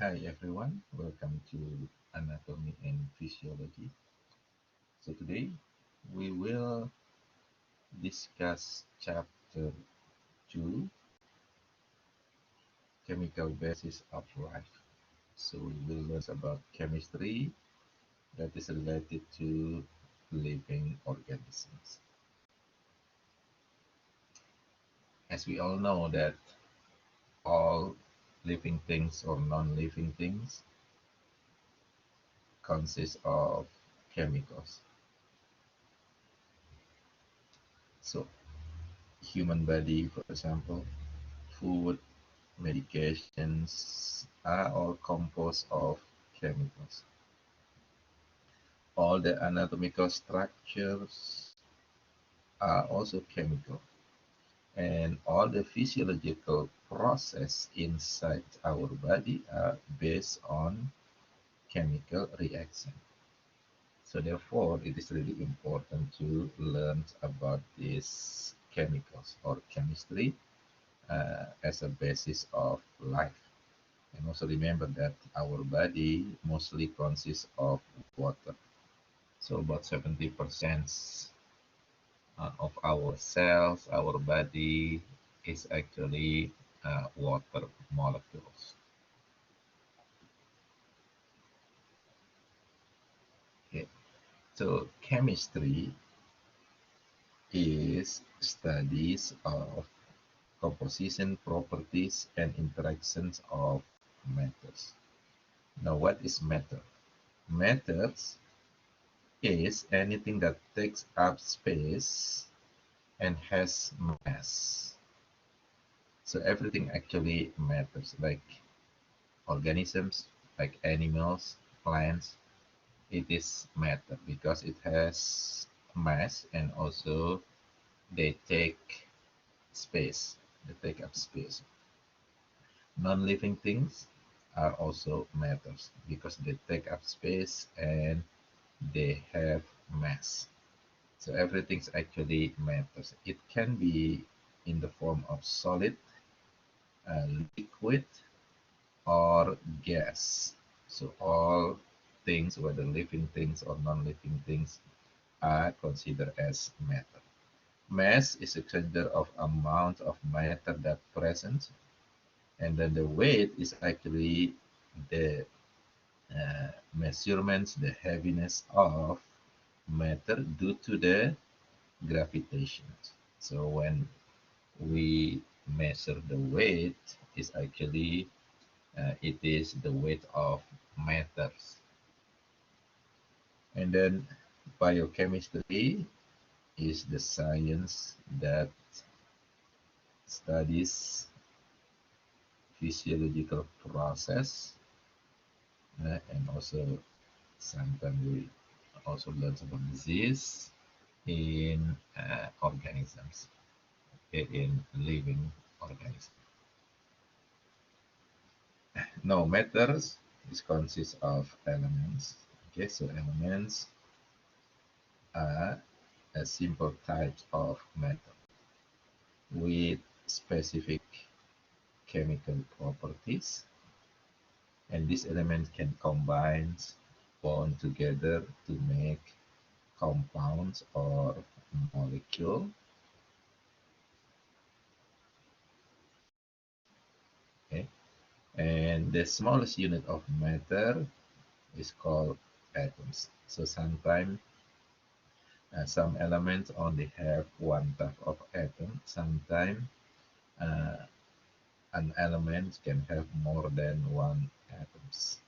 Hi everyone, welcome to Anatomy and Physiology. So today we will discuss chapter 2, Chemical Basis of Life. So we will learn about chemistry that is related to living organisms. As we all know that all living things or non-living things consist of chemicals. So human body, for example, food, medications are all composed of chemicals. All the anatomical structures are also chemical, and all the physiological process inside our body are based on chemical reaction. So therefore, it is really important to learn about these chemicals or chemistry as a basis of life. And also remember that our body mostly consists of water. So about 70% of our cells, our body is actually water molecules. Okay. So chemistry is studies of composition, properties, and interactions of matters. Now, what is matter? Matters is anything that takes up space and has mass. So everything actually matters, like organisms, like animals, plants, it is matter because it has mass and also they take space, they take up space. Non-living things are also matters because they take up space and they have mass. So everything's actually matters. It can be in the form of solid, liquid, or gas. So all things, whether living things or non-living things, are considered as matter. Mass is a consider of amount of matter that present, and then the weight is actually the measurements, the heaviness of matter due to the gravitation. So when we measure the weight, is actually it is the weight of matters. And then biochemistry is the science that studies physiological process and also sometimes we also learn about disease in organisms, in living organisms. Now matters is consists of elements. Okay, so elements are a simple type of matter with specific chemical properties, and these elements can combine, bond together to make compounds or molecule. Okay, and the smallest unit of matter is called atoms. So sometimes some elements only have one type of atom. Sometimes uh, an element can have more than one atoms.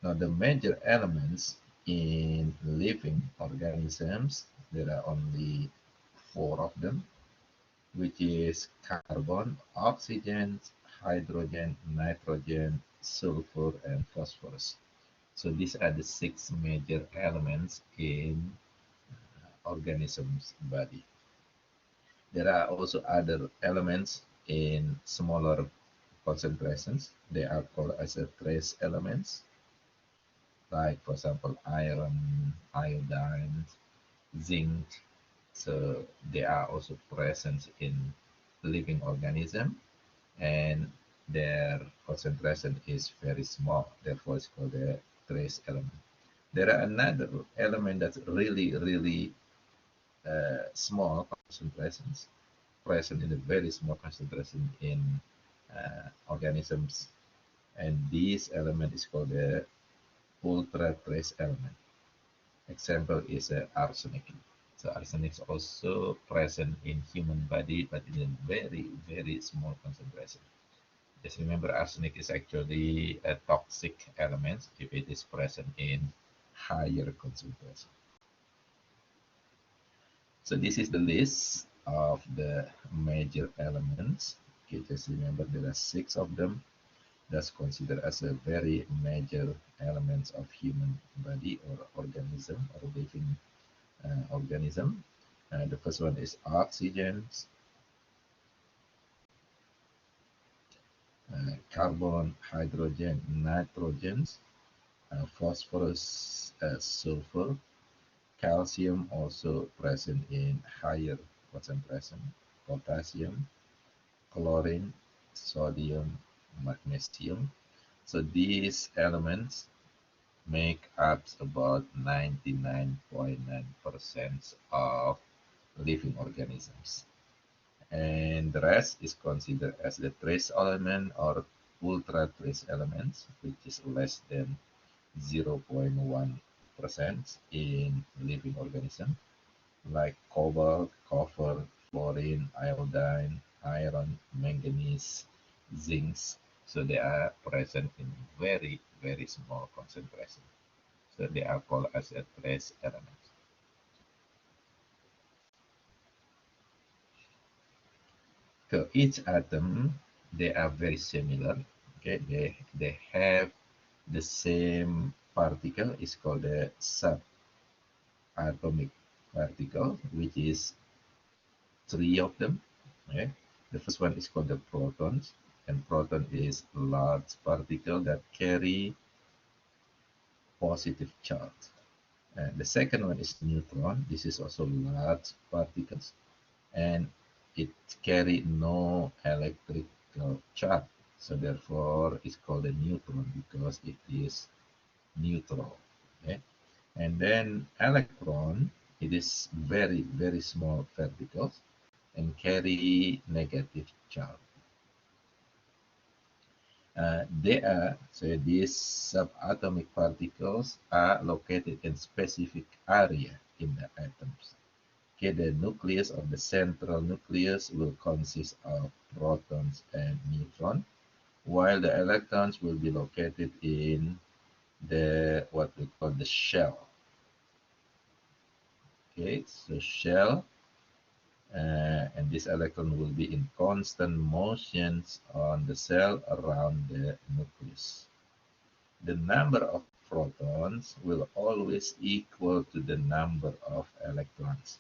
Now the major elements in living organisms, there are only four of them, which is carbon, oxygen, hydrogen, nitrogen, sulfur, and phosphorus. So these are the six major elements in organism's body. There are also other elements in smaller concentrations. They are called as a trace elements, like for example iron, iodine, zinc. So they are also present in living organism, and their concentration is very small, therefore it's called a trace element. There are another element that's really small concentrations, present in a very small concentration in organisms, and this element is called the ultra trace element. Example is arsenic. So arsenic is also present in human body, but in a very small concentration. Just remember, arsenic is actually a toxic element if it is present in higher concentration. So this is the list of the major elements. Okay, just remember there are 6 of them. That's considered as a very major elements of human body or organism or living organism. The first one is oxygen, carbon, hydrogen, nitrogen, phosphorus, sulfur, calcium also present in higher concentration, potassium, chlorine, sodium, magnesium. So these elements make up about 99.9% of living organisms. And the rest is considered as the trace element or ultra trace elements, which is less than 0.1% in living organism, like cobalt, copper, fluorine, iodine, iron, manganese, zinc. So they are present in very small concentration. So they are called as a trace element. So each atom, they are very similar. Okay, they have the same particle. Is called a subatomic particle, which is 3 of them. Okay, the first one is called the protons, and proton is large particle that carry positive charge. And the second one is neutron. This is also large particles, and it carry no electrical charge. So therefore, it's called a neutron because it is neutral. Okay? And then electron, it is very small particles and carry negative charge. These subatomic particles are located in specific area in the atoms. Okay, the nucleus of the central nucleus will consist of protons and neutrons, while the electrons will be located in the what we call the shell. Okay, so shell, and this electron will be in constant motions on the cell around the nucleus. The number of protons will always equal to the number of electrons.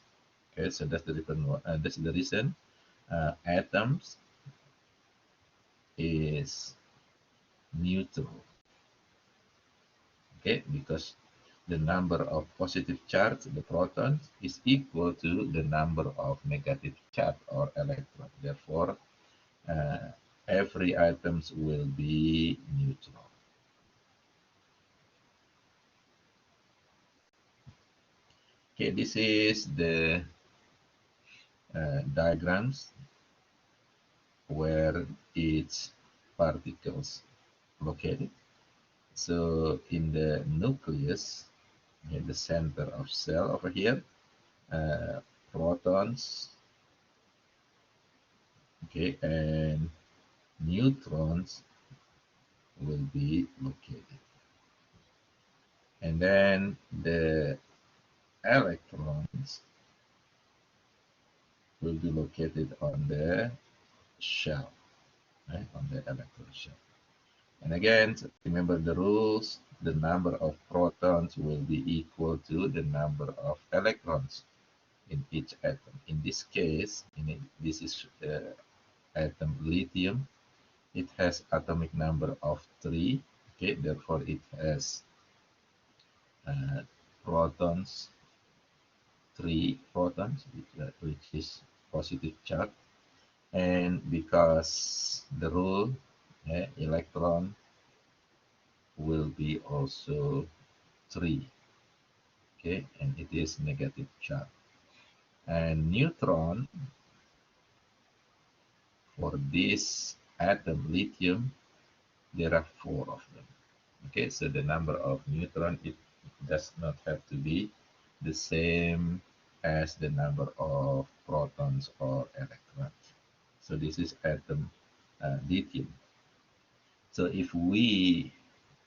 Okay, so that's the different one. That's the reason atoms is neutral. Okay, because the number of positive charge, the protons, is equal to the number of negative charge or electron. Therefore, uh, every atoms will be neutral. Okay, this is the diagrams where each particles located. So in the nucleus, in the center of cell over here, uh, protons, okay, and neutrons will be located. And then the electrons will be located on the shell, right, on the electron shell. And again, remember the rules. The number of protons will be equal to the number of electrons in each atom. In this case, this is atom lithium. It has atomic number of 3. Okay, therefore it has uh, protons, 3 protons, which is positive charge. And because the rule, Electron will be also 3, okay, and it is negative charge. And neutron, for this atom lithium, there are 4 of them. Okay, so the number of neutron, it does not have to be the same as the number of protons or electrons. So this is atom lithium. So if we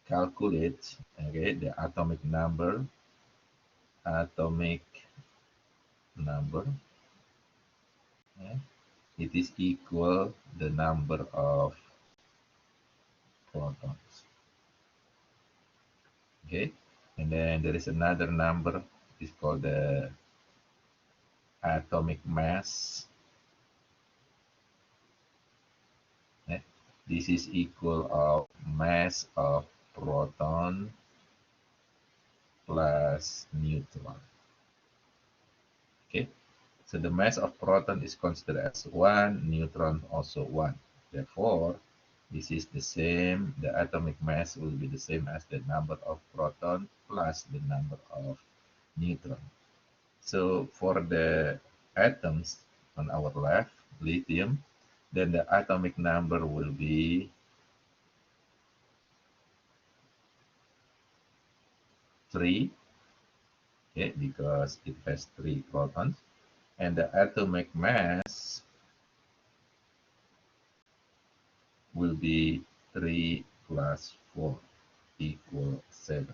calculate, okay, the atomic number, yeah, it is equal the number of protons. Okay, and then there is another number, it's called the atomic mass. Yeah. This is equal of mass of proton plus neutron. Okay, so the mass of proton is considered as 1, neutron also 1. Therefore, this is the same, the atomic mass will be the same as the number of proton plus the number of neutron. So for the atoms on our left, lithium, then the atomic number will be 3, okay, because it has 3 protons, and the atomic mass will be 3 plus 4 equal 7.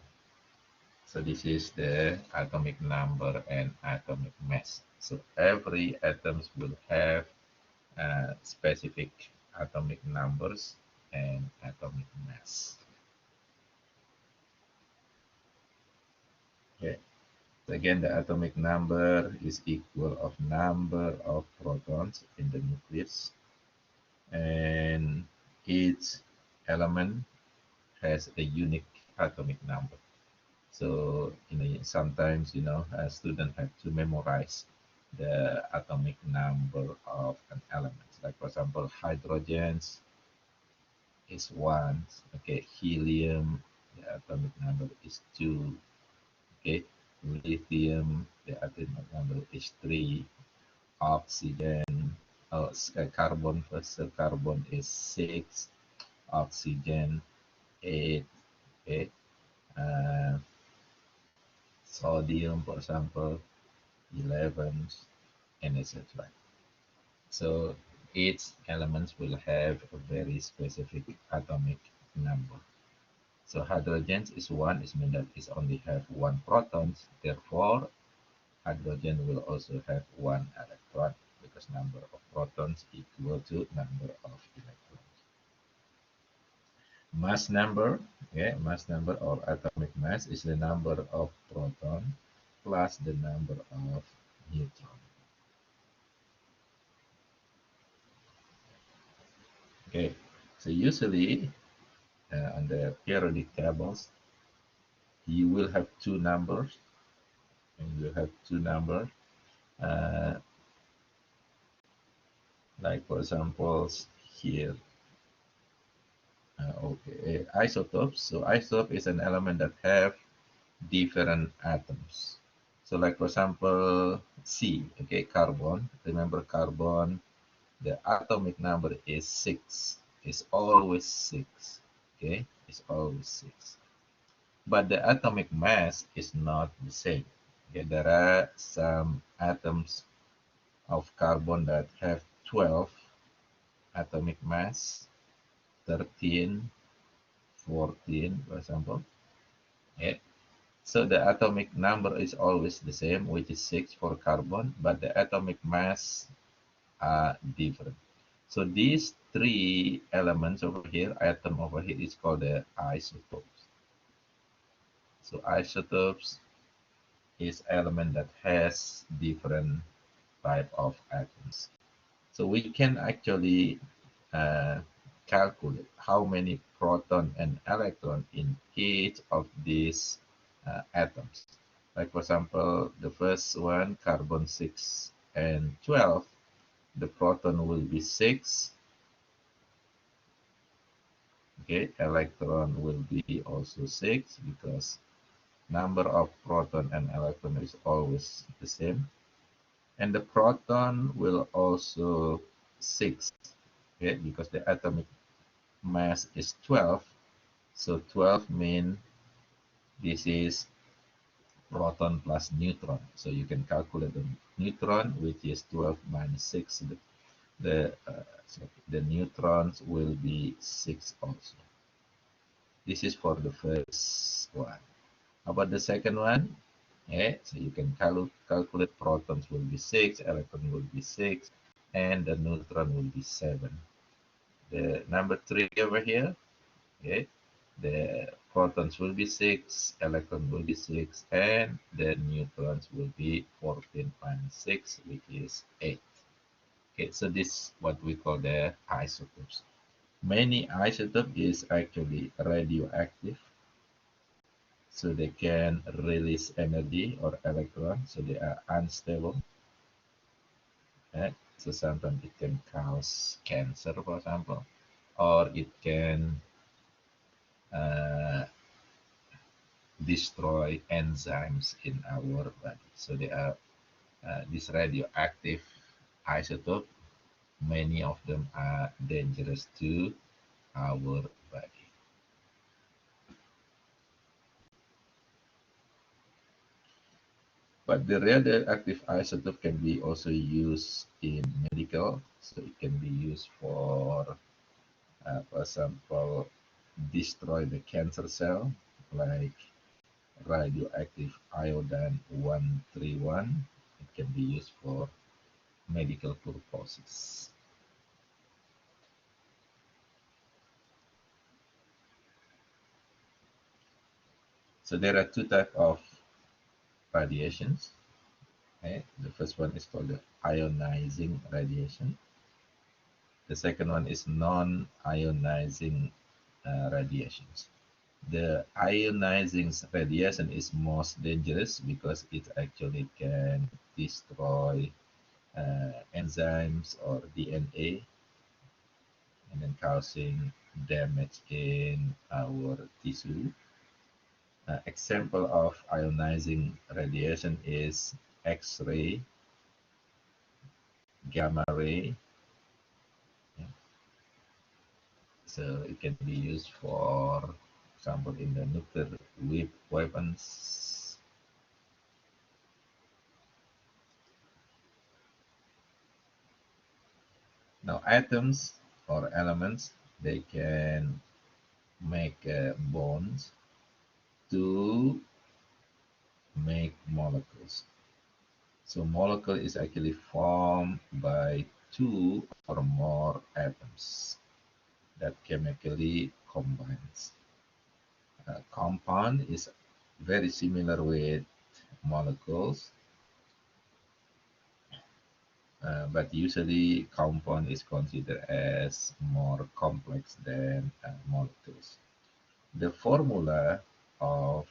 So this is the atomic number and atomic mass. So every atoms will have specific atomic numbers and atomic mass. Okay. So again, the atomic number is equal of number of protons in the nucleus, and each element has a unique atomic number. So sometimes a student have to memorize the atomic number of an element. Like for example, hydrogens is 1. Okay, helium, the atomic number is 2. Okay, lithium, the atomic number is 3. Oxygen, carbon first, so carbon is 6. Oxygen 8. Okay, uh, sodium, for example, 11, and etc. So each elements will have a very specific atomic number. So hydrogen is 1, it means that it only have 1 protons. Therefore, hydrogen will also have 1 electron, because number of protons equal to number of electrons. Mass number, yeah, mass number or atomic mass is the number of proton plus the number of neutron. Okay, so usually on the periodic tables, you will have two numbers, uh, like for example here. Okay, isotopes. So isotope is an element that have different atoms. So like for example, C, okay, carbon. Remember carbon, the atomic number is 6. It's always 6. Okay, it's always 6. But the atomic mass is not the same. Okay, there are some atoms of carbon that have 12 atomic mass, 13, 14, for example. Yeah. So the atomic number is always the same, which is 6 for carbon, but the atomic mass are different. So these 3 elements over here, atom over here, is called the isotopes. So isotopes is element that has different type of atoms. So we can actually uh, calculate how many proton and electron in each of these atoms. Like for example, the first one, carbon 6 and 12, the proton will be 6 Okay, electron will be also 6 because number of proton and electron is always the same. And the proton will also 6, okay, because the atomic mass is 12. So 12 mean this is proton plus neutron. So you can calculate the neutron, which is 12 minus 6. The neutrons will be 6 also. This is for the first one. How about the second one? Yeah, so you can calculate protons will be 6, electron will be 6, and the neutron will be 7. The number 3 over here, okay, the protons will be 6, electron will be 6, and the neutrons will be 14 minus 6, which is 8. Okay, so this is what we call the isotopes. Many isotope is actually radioactive, so they can release energy or electrons, so they are unstable. Okay? So sometimes it can cause cancer, for example, or it can uh, destroy enzymes in our body. So they are this radioactive isotope. Many of them are dangerous to our body. But the radioactive isotope can be also used in medical. So it can be used for example, destroy the cancer cell, like radioactive iodine 131. It can be used for medical purposes. So there are two types of radiations. Okay? The first one is called the ionizing radiation. The second one is non-ionizing radiations. The ionizing radiation is most dangerous because it actually can destroy enzymes or DNA and then causing damage in our tissue. Example of ionizing radiation is X-ray, gamma ray. Yeah. So it can be used for example in the nuclear weapons. Now atoms or elements, they can make bonds to make molecules. So molecule is actually formed by two or more atoms that chemically combines. Compound is very similar with molecules, but usually compound is considered as more complex than molecules. The formula of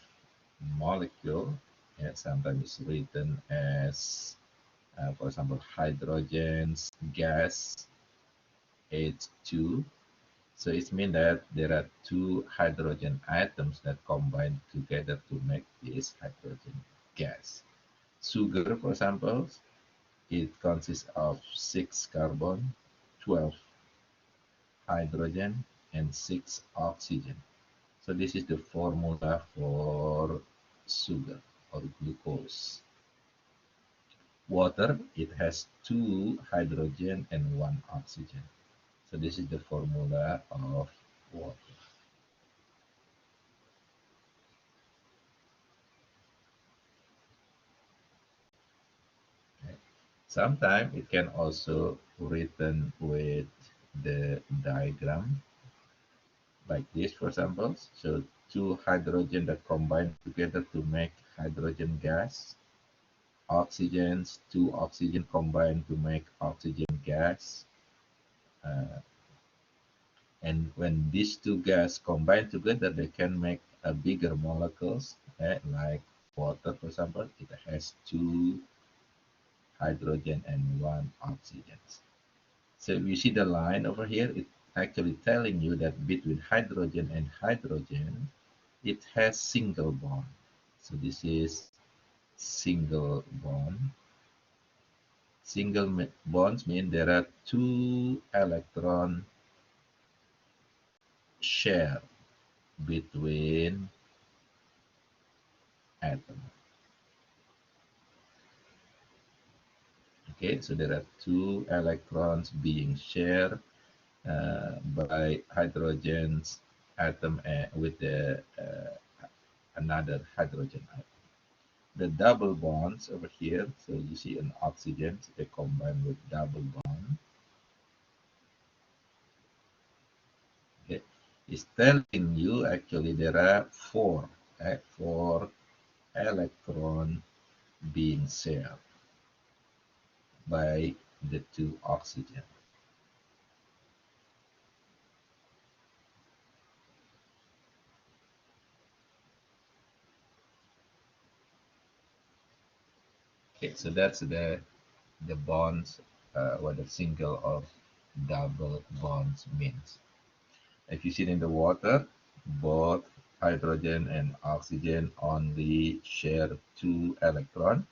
molecule, yeah, sometimes written as, for example, hydrogen's gas H2. So it means that there are two hydrogen atoms that combine together to make this hydrogen gas. Sugar, for example, it consists of 6 carbon, 12 hydrogen, and 6 oxygen. So this is the formula for sugar or glucose. Water, it has 2 hydrogen and 1 oxygen. So this is the formula of water. Okay. Sometimes it can also written with the diagram like this, for example. So two hydrogen that combine together to make hydrogen gas. Oxygens, two oxygen combine to make oxygen gas. Uh, and when these two gas combine together, they can make a bigger molecules, like water, for example. It has two hydrogen and one oxygen. So if you see the line over here, actually telling you that between hydrogen and hydrogen, it has single bond. So this is single bond. Single bonds mean there are two electron share between atoms. Okay, so there are two electrons being shared by hydrogen's atom with another hydrogen atom. The double bonds over here, so you see an oxygen, so they combine with double bond. Okay, it's telling you actually there are four electrons being shared by the two oxygen. Okay, so that's the bonds, what the single or double bonds means. If you see in the water, both hydrogen and oxygen only share two electrons.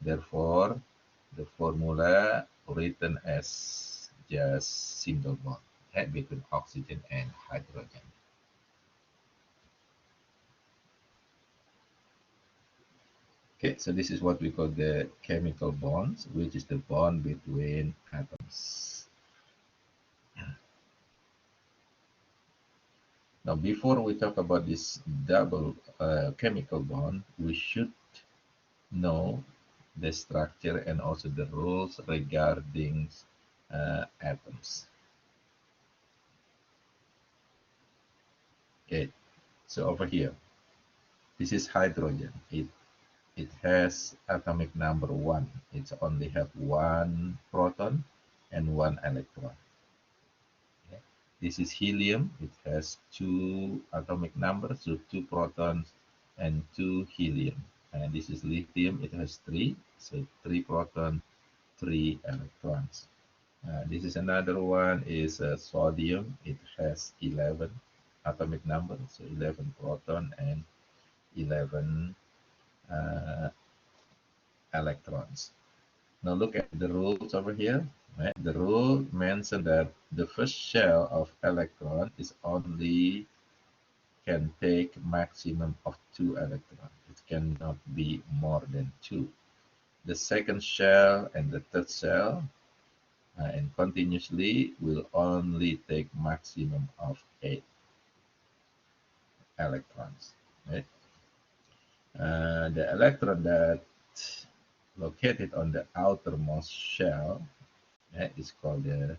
Therefore, the formula written as just single bond between oxygen and hydrogen. Okay, so this is what we call the chemical bonds, which is the bond between atoms. Now, before we talk about this double chemical bond, we should know the structure and also the rules regarding atoms. Okay, so over here, this is hydrogen. It has atomic number 1. It only have one proton and one electron. Okay. This is helium. It has two atomic numbers, so two protons and two helium. And this is lithium. It has three, so three protons, three electrons. This is another one is sodium. It has 11 atomic number, so 11 proton and 11 uh, electrons. Now look at the rules over here. Right? The rule mentions that the first shell of electron is only can take maximum of 2 electrons. It cannot be more than 2. The second shell and the third shell and continuously will only take maximum of 8 electrons. Right? The electron that located on the outermost shell is called the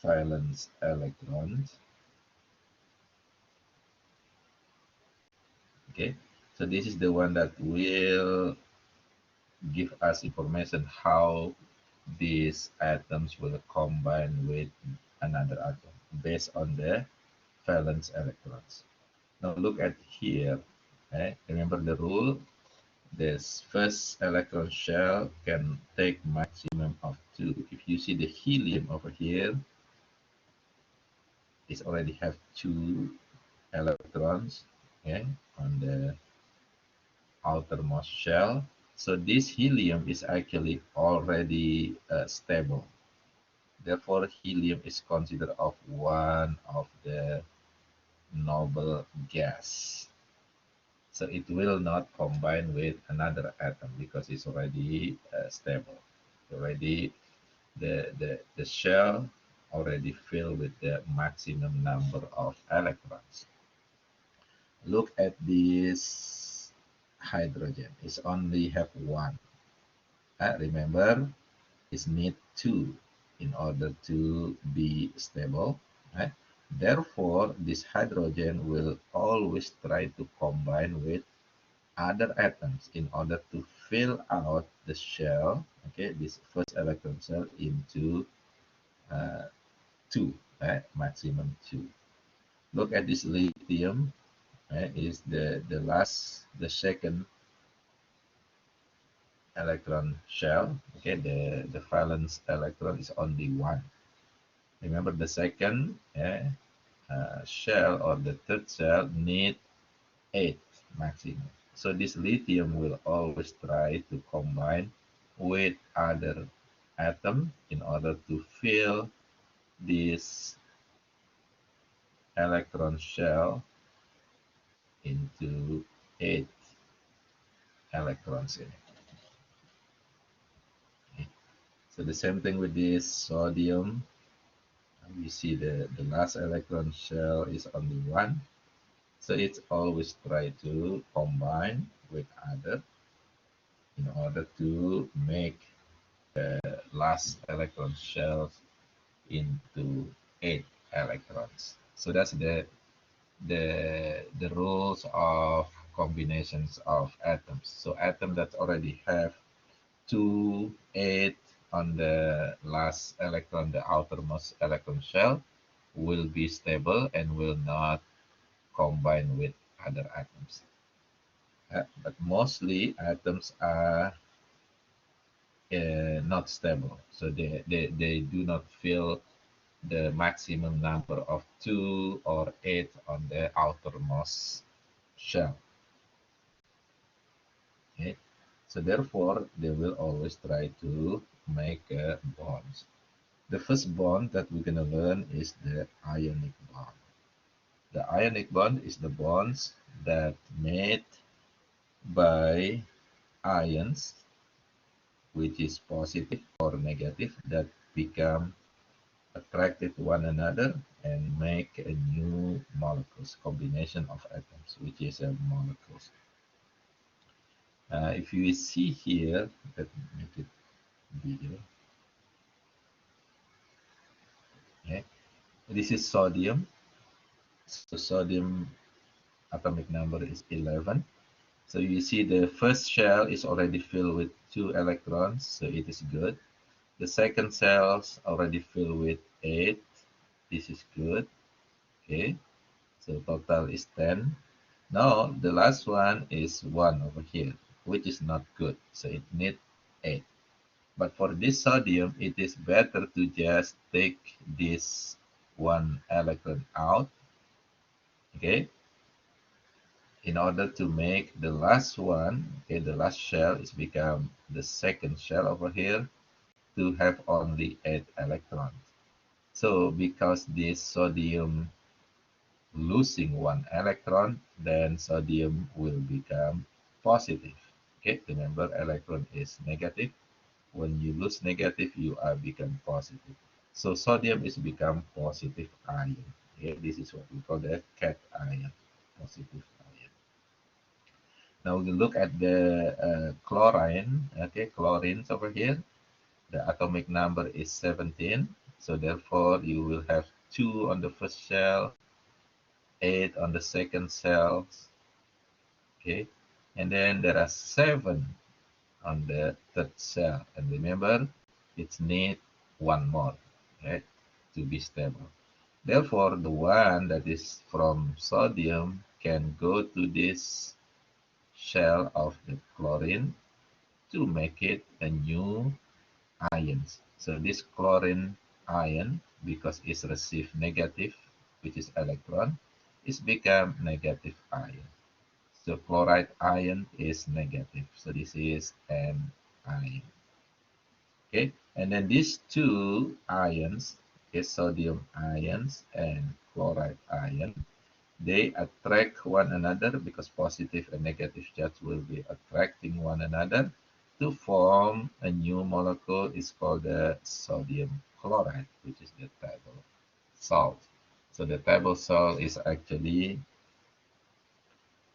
valence electrons. Okay, so this is the one that will give us information how these atoms will combine with another atom based on the valence electrons. Now look at here. Remember the rule. This first electron shell can take maximum of 2. If you see the helium over here, it already have 2 electrons, okay, on the outermost shell. So this helium is actually already stable. Therefore, helium is considered of one of the noble gas. So it will not combine with another atom because it's already stable. Already the shell already filled with the maximum number of electrons. Look at this hydrogen. It's only have one. Remember, it need two in order to be stable. Right? Therefore, this hydrogen will always try to combine with other atoms in order to fill out the shell, okay, this first electron shell into uh, two, right? Maximum two. Look at this lithium, right? Is the second electron shell. Okay, the valence electron is only one. Remember the second shell or the third shell need 8 maximum. So this lithium will always try to combine with other atom in order to fill this electron shell into 8 electrons in it. Okay. So the same thing with this sodium. You see the last electron shell is only 1. So it's always try to combine with other in order to make the last electron shells into 8 electrons. So that's the rules of combinations of atoms. So atom that already have 2, 8 on the last electron, the outermost electron shell, will be stable and will not combine with other atoms. But mostly atoms are not stable, so they do not fill the maximum number of 2 or 8 on the outermost shell. Okay, so therefore they will always try to make bonds. The first bond that we're going to learn is the ionic bond. The ionic bond is the bonds that made by ions, which is positive or negative, that become attracted to one another and make a new molecules, combination of atoms, which is a molecules. If you see here, let me make it bigger. Okay. This is sodium. So sodium atomic number is 11. So you see the first shell is already filled with 2 electrons, so it is good. The second cells already filled with 8. This is good. Okay. So total is 10. Now the last one is 1 over here, which is not good. So it needs 8. But for this sodium, it is better to just take this 1 electron out, okay, in order to make the last one, okay, the last shell is become the second shell over here to have only 8 electrons. So because this sodium losing 1 electron, then sodium will become positive. Okay, remember electron is negative. When you lose negative, you are become positive. So sodium is become positive ion. Okay, this is what we call the cation, positive ion. Now we look at the chlorine. Okay, chlorines over here. The atomic number is 17. So therefore, you will have 2 on the first shell, 8 on the second cells. Okay, and then there are 7 on the third cell. And remember, it's need 1 more, right, to be stable. Therefore, the one that is from sodium can go to this shell of the chlorine to make it a new ions. So this chlorine ion, because it's received negative, which is electron, is become negative ion. So chloride ion is negative. So this is an ion. Okay, and then these two ions, okay, sodium ions and chloride ion, they attract one another because positive and negative charge will be attracting one another to form a new molecule. Is called the sodium chloride, which is the table salt. So the table salt is actually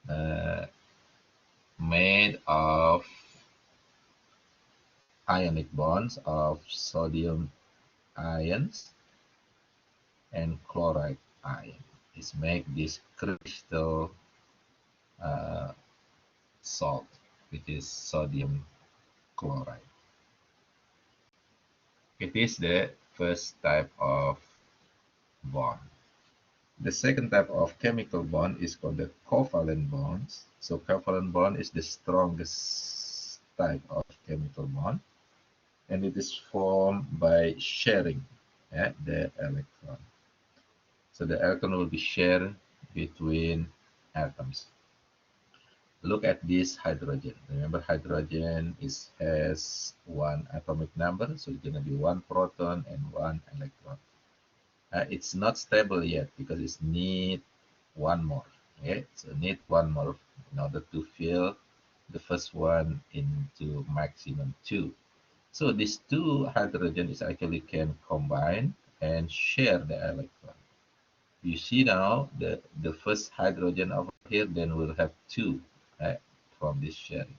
uh, made of ionic bonds of sodium ions and chloride ion. Is make this crystal uh, salt, which is sodium chloride. It is the first type of bond. The second type of chemical bond is called the covalent bonds. So covalent bond is the strongest type of chemical bond, and it is formed by sharing. the electron. So the electron will be shared between atoms. Look at this hydrogen. Remember, hydrogen has one atomic number, so it's going to be one proton and one electron. It's not stable yet because it needs one more. Okay, so need one more in order to fill the first one into maximum two. So these two hydrogens actually can combine and share the electron. You see now the first hydrogen over here, then we'll have two from this sharing.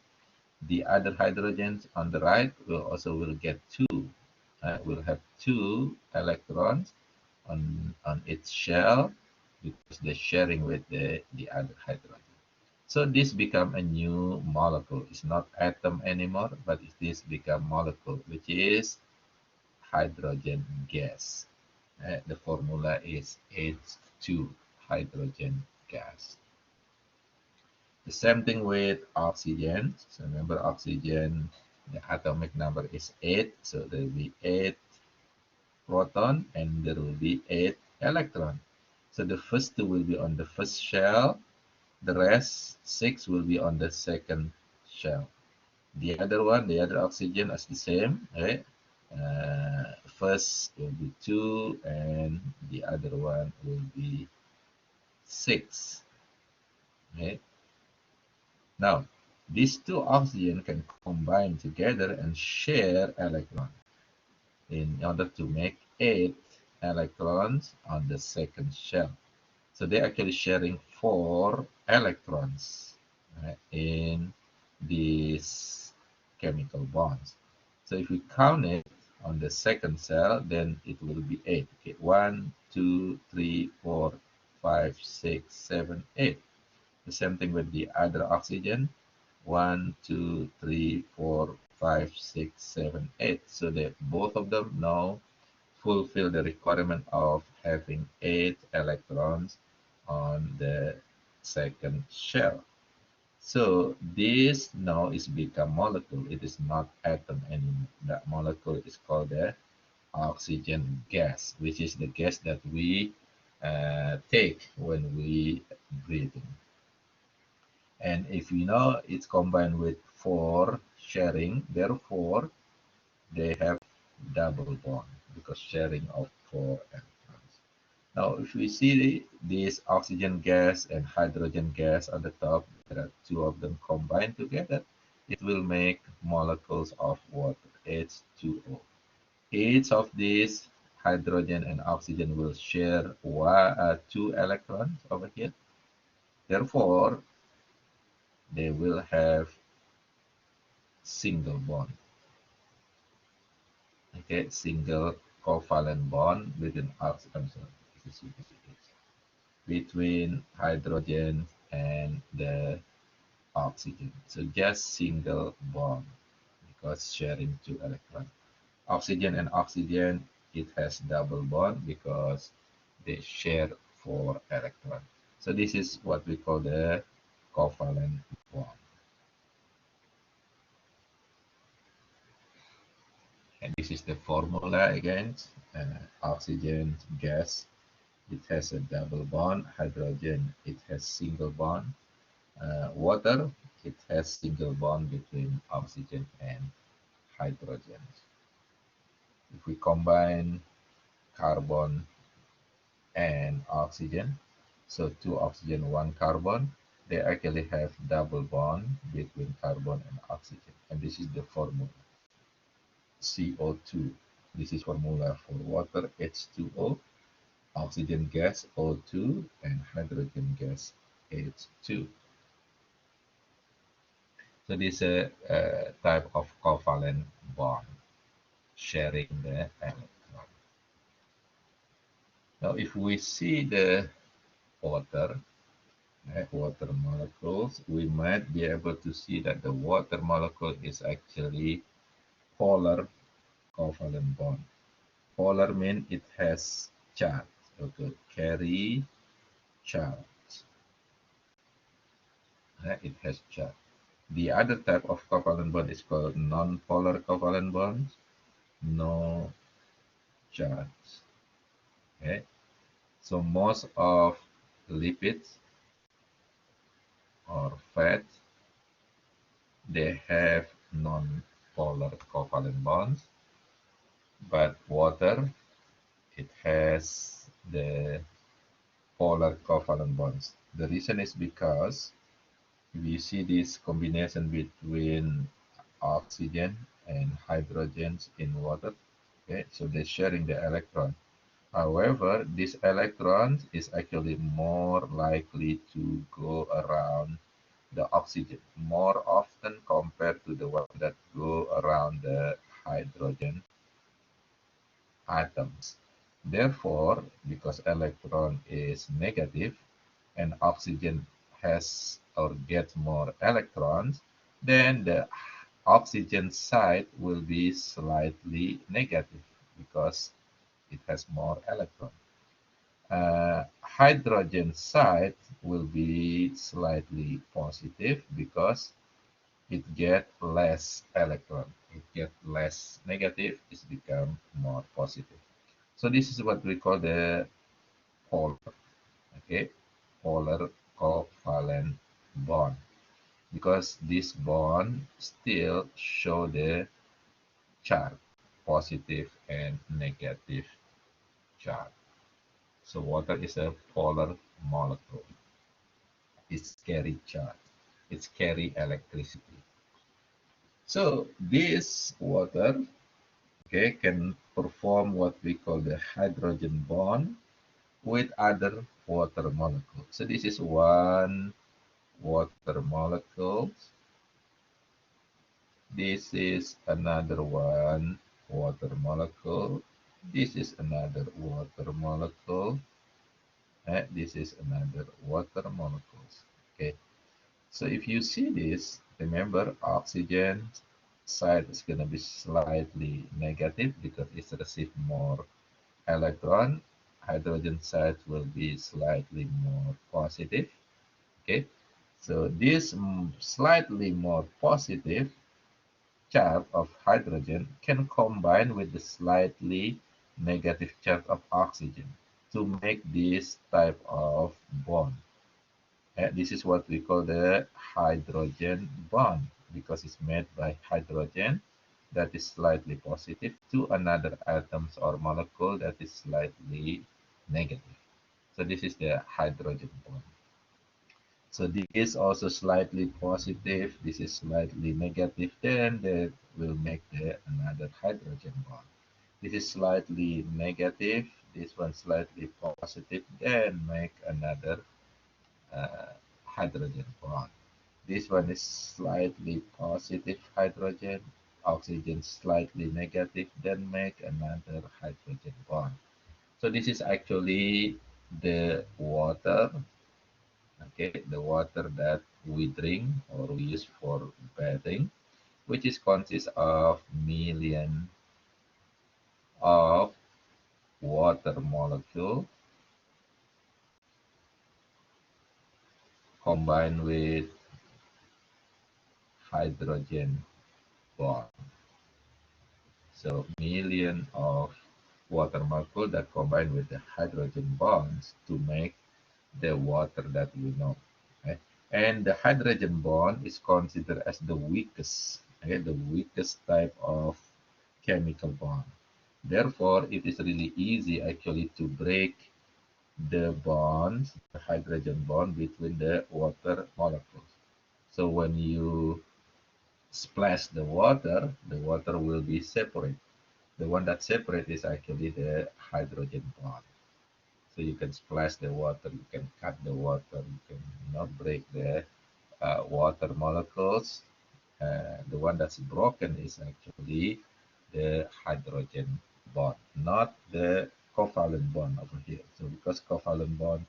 The other hydrogens on the right will get two. We'll have two electrons on its shell because they're sharing with the other hydrogen. So this become a new molecule. It's not atom anymore, but this become molecule, which is hydrogen gas. The formula is H2, hydrogen gas. The same thing with oxygen. So remember oxygen, the atomic number is 8. So there will be 8 proton and there will be 8 electron. So the first two will be on the first shell. The rest 6 will be on the second shell. The other one, the other oxygen is the same, right? First will be 2 and the other one will be 6. Okay? Now, these two oxygen can combine together and share electron in order to make 8 electrons on the second shell. So they're actually sharing 4 electrons in these chemical bonds. So if we count it on the second cell, then it will be 8. Okay, 1, 2, 3, 4, 5, 6, 7, 8. The same thing with the other oxygen. 1, 2, 3, 4, 5, 6, 7, 8. So that both of them now fulfill the requirement of having 8 electrons on the second shell. So this now is become molecule. It is not atom anymore. That molecule is called the oxygen gas, which is the gas that we take when we breathe in. And if you know it's combined with 4 sharing, therefore they have double bond because sharing of 4 electrons. Now, if we see this oxygen gas and hydrogen gas on the top, there are two of them combined together, it will make molecules of water, H2O. Each of these hydrogen and oxygen will share 2 electrons over here. Therefore, they will have single bond. Okay, single covalent bond between between hydrogen and the oxygen. So just single bond because sharing 2 electrons. Oxygen and oxygen, it has double bond because they share 4 electrons. So this is what we call the covalent bond. And this is the formula again. Oxygen gas, it has a double bond. Hydrogen, it has single bond. Water, it has single bond between oxygen and hydrogen. If we combine carbon and oxygen, so 2 oxygen, 1 carbon, they actually have double bond between carbon and oxygen. And this is the formula, CO2. This is formula for water, H2O, oxygen gas, O2, and hydrogen gas, H2. So this is a type of covalent bond, sharing the electron. Now, if we see the water, water molecules, we might be able to see that the water molecule is actually polar covalent bond. Polar means it has charge, okay, carry charge. It has charge. The other type of covalent bond is called non-polar covalent bonds. No charge. Okay, so most of lipids or fat, they have non-polar covalent bonds, but water, it has the polar covalent bonds. The reason is because we see this combination between oxygen and hydrogens in water. Okay, so they're sharing the electron. However, this electron is actually more likely to go around the oxygen more often compared to the one that go around the hydrogen atoms. Therefore, because electron is negative and oxygen has or gets more electrons, then the oxygen side will be slightly negative because it has more electrons. Hydrogen side will be slightly positive because it get less electron. It get less negative, it become more positive. So this is what we call the polar, okay, polar covalent bond, because this bond still show the charge, positive and negative charge. So water is a polar molecule. It's carry charge. It's carry electricity. So this water, okay, can perform what we call the hydrogen bond with other water molecules. So this is one water molecule. This is another one water molecule. This is another water molecule. And this is another water molecules. Okay. So if you see this, remember oxygen side is going to be slightly negative because it's received more electron. Hydrogen side will be slightly more positive. Okay, so this slightly more positive charge of hydrogen can combine with the slightly negative charge of oxygen to make this type of bond. This is what we call the hydrogen bond because it's made by hydrogen that is slightly positive to another atoms or molecule that is slightly negative. So this is the hydrogen bond. So this is also slightly positive, this is slightly negative, then that will make the another hydrogen bond. This is slightly negative, this one slightly positive, then make another hydrogen bond. This one is slightly positive hydrogen, oxygen slightly negative, then make another hydrogen bond. So this is actually the water, okay, the water that we drink or we use for bathing, which is consists of million of water molecule combined with hydrogen bond. So million of water molecule that combine with the hydrogen bonds to make the water that we know. Okay? And the hydrogen bond is considered as the weakest, okay, the weakest type of chemical bond. Therefore, it is really easy actually to break the bonds, the hydrogen bond between the water molecules. So when you splash the water will be separate. The one that separates is actually the hydrogen bond. So you can splash the water, you can cut the water, you can break the water molecules. The one that's broken is actually the hydrogen bond, not the covalent bond over here. So because covalent bond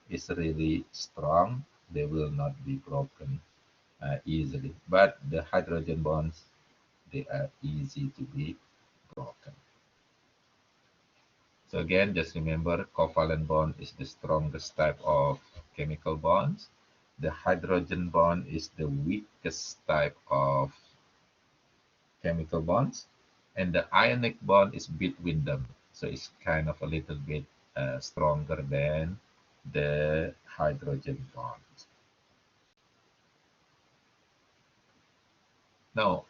is really strong, they will not be broken easily. But the hydrogen bonds, they are easy to be broken. So again, just remember covalent bond is the strongest type of chemical bonds. The hydrogen bond is the weakest type of chemical bonds. And the ionic bond is between them. So it's kind of a little bit stronger than the hydrogen bond. Now,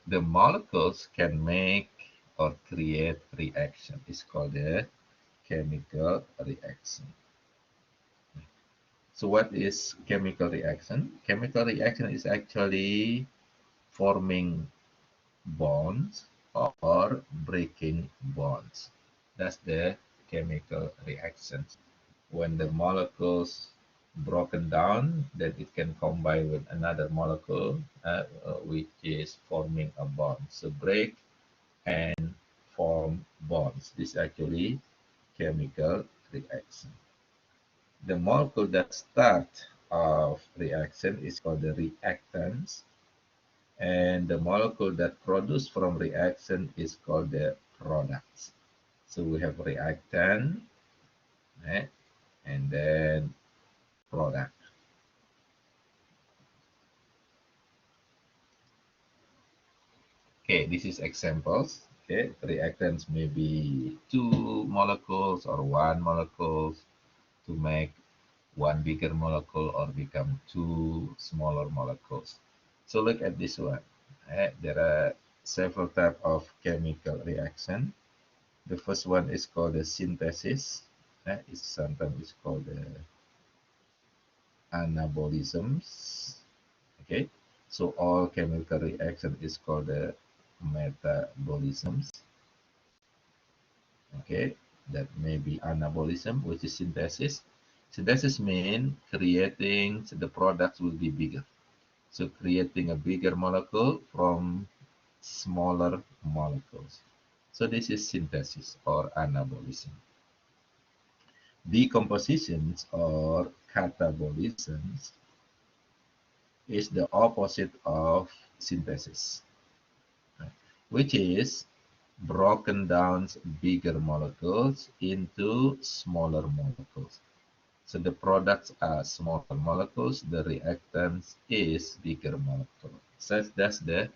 the molecules can make or create reaction. It's called a chemical reaction. So what is chemical reaction? Chemical reaction is actually forming bonds or breaking bonds. That's the chemical reaction. When the molecules broken down, then it can combine with another molecule, which is forming a bond. So break and form bonds. This is actually chemical reaction. The molecule that start of reaction is called the reactants, and the molecule that produce from reaction is called the products. So we have reactant, eh, and then product. Okay, this is examples. Okay, reactants may be two molecules or one molecule to make one bigger molecule or become two smaller molecules. So look at this one. There are several types of chemical reaction. The first one is called the synthesis. It's sometimes called the anabolisms. Okay, so all chemical reaction is called the metabolisms. Okay, that may be anabolism, which is synthesis. Synthesis means creating the products will be bigger. So creating a bigger molecule from smaller molecules. So this is synthesis or anabolism. Decompositions or catabolisms is the opposite of synthesis, right? Which is broken down bigger molecules into smaller molecules. So the products are smaller molecules, the reactants is bigger molecule. So that's the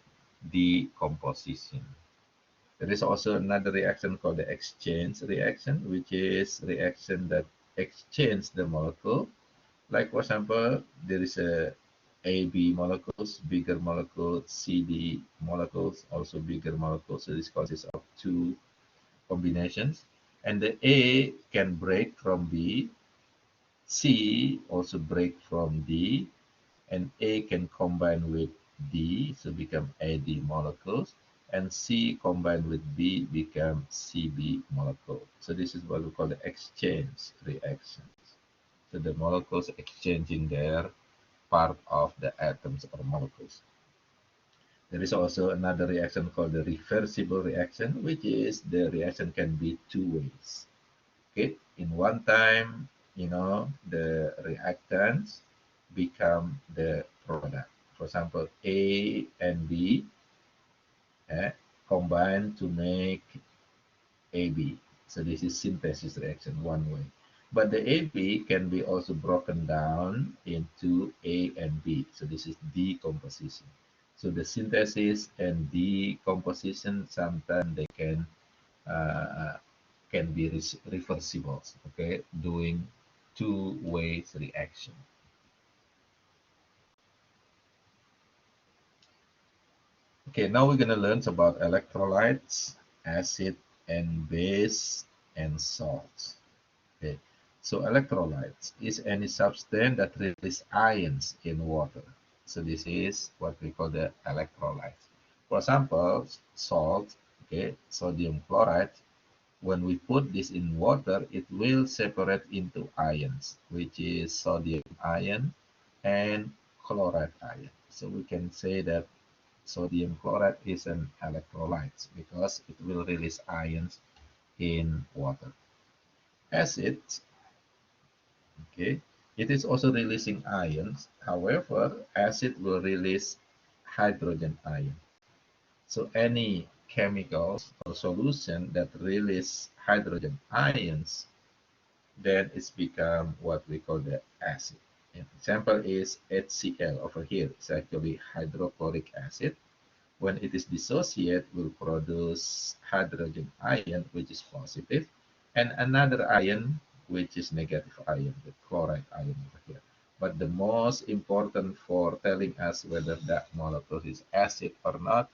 decomposition. There is also another reaction called the exchange reaction, which is reaction that exchange the molecule. Like for example, there is a AB molecules, bigger molecule, CD molecules, also bigger molecules. So this consists of two combinations. And the A can break from B, C also break from D, and A can combine with D, so become AD molecules, and C combined with B become CB molecule. So this is what we call the exchange reactions. So the molecules exchanging their part of the atoms or molecules. There is also another reaction called the reversible reaction, which is the reaction can be two ways. Okay, in one time, the reactants become the product. For example, A and B eh, combine to make AB. So this is synthesis reaction one way. But the AB can be also broken down into A and B. So this is decomposition. So the synthesis and decomposition sometimes they can be reversible. Okay, doing two ways reaction. Okay, now we're gonna learn about electrolytes, acid and base and salts. Okay, so electrolytes is any substance that release ions in water. So this is what we call the electrolytes. For example, salt, okay, sodium chloride. When we put this in water, it will separate into ions, which is sodium ion and chloride ion. So we can say that sodium chloride is an electrolyte because it will release ions in water. Acid, okay, it is also releasing ions. However, acid will release hydrogen ion. So any chemicals or solution that release hydrogen ions, then it's become what we call the acid. An example is HCl over here. It's actually hydrochloric acid. When it is dissociate, will produce hydrogen ion, which is positive, and another ion, which is negative ion, the chloride ion over here. But the most important for telling us whether that molecule is acid or not,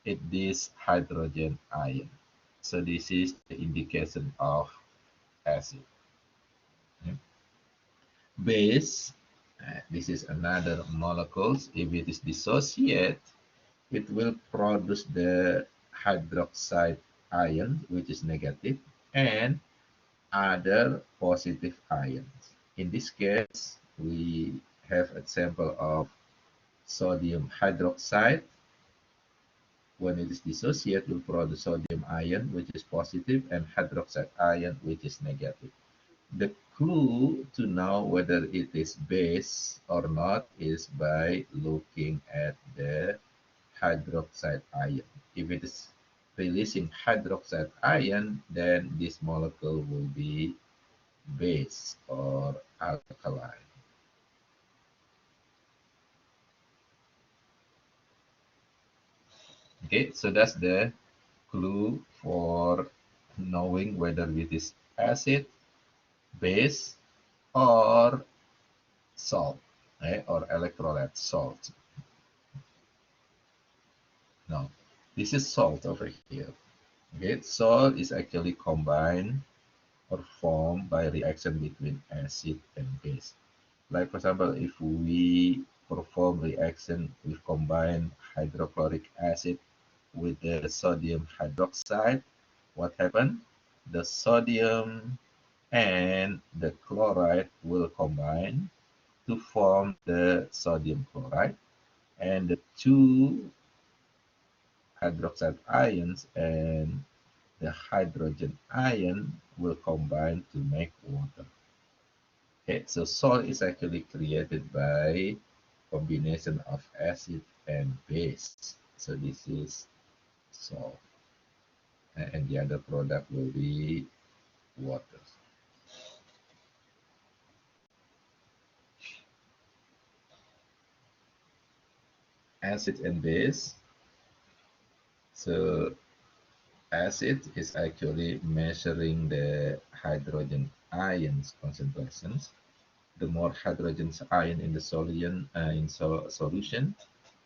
it is hydrogen ion. So this is the indication of acid. Yeah. Base, this is another molecules. If it is dissociate, it will produce the hydroxide ion, which is negative, and other positive ions. In this case, we have example of sodium hydroxide. When it is dissociated, will produce sodium ion, which is positive, and hydroxide ion, which is negative. The clue to know whether it is base or not is by looking at the hydroxide ion. If it is releasing hydroxide ion, then this molecule will be base or alkali. Okay, so that's the clue for knowing whether it is acid, base, or salt, or electrolyte salt. Now, this is salt over here. Okay, salt is actually combined or formed by reaction between acid and base. Like for example, if we perform reaction with combined hydrochloric acid with the sodium hydroxide, what happened? The sodium and the chloride will combine to form the sodium chloride, and the two hydroxide ions and the hydrogen ion will combine to make water. Okay, so salt is actually created by combination of acid and base. So this is salt, and the other product will be water. Acid and base. So acid is actually measuring the hydrogen ions concentrations. The more hydrogen ion in the solution,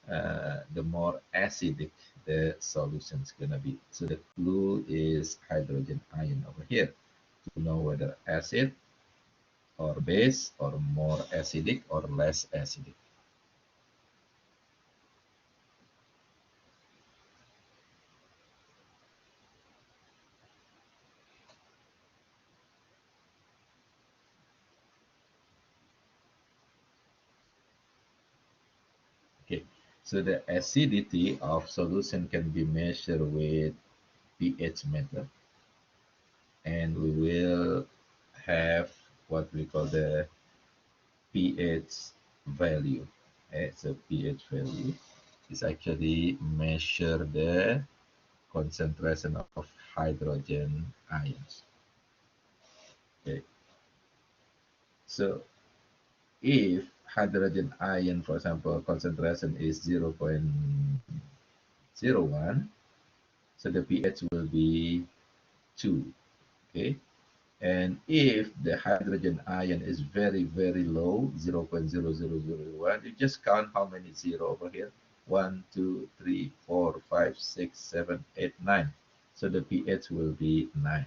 the more acidic the solution is going to be. So the clue is hydrogen ion over here to know whether acid or base or more acidic or less acidic. Okay, so the acidity of solution can be measured with pH method, and we will have what we call the pH value. Okay, so pH value is actually measure the concentration of hydrogen ions. Okay, so if hydrogen ion, for example, concentration is 0.01, so the pH will be 2. Okay, and if the hydrogen ion is very, very low, 0.0001, you just count how many zero over here. 1, 2, 3, 4, 5, 6, 7, 8, 9. So the pH will be 9.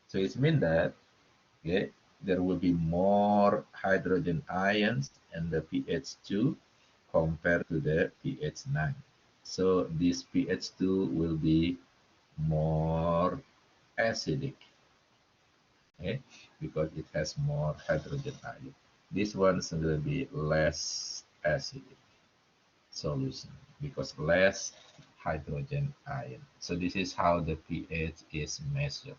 So it means that, okay, there will be more hydrogen ions in the pH 2 compared to the pH 9. So this pH 2 will be more acidic, okay, because it has more hydrogen ion. This one's will be less acidic solution because less hydrogen ion. So this is how the pH is measured.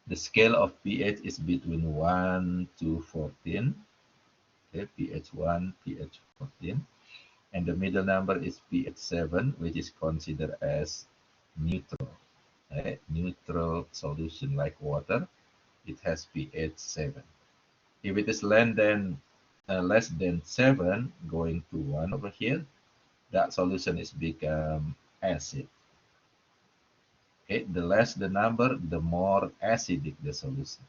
The scale of pH is between 1 to 14. Okay, pH 1, pH 14. And the middle number is pH 7, which is considered as neutral. Okay, neutral solution like water, it has pH 7. If it is less than 7, going to 1 over here, that solution is become acid. Okay, the less the number, the more acidic the solution.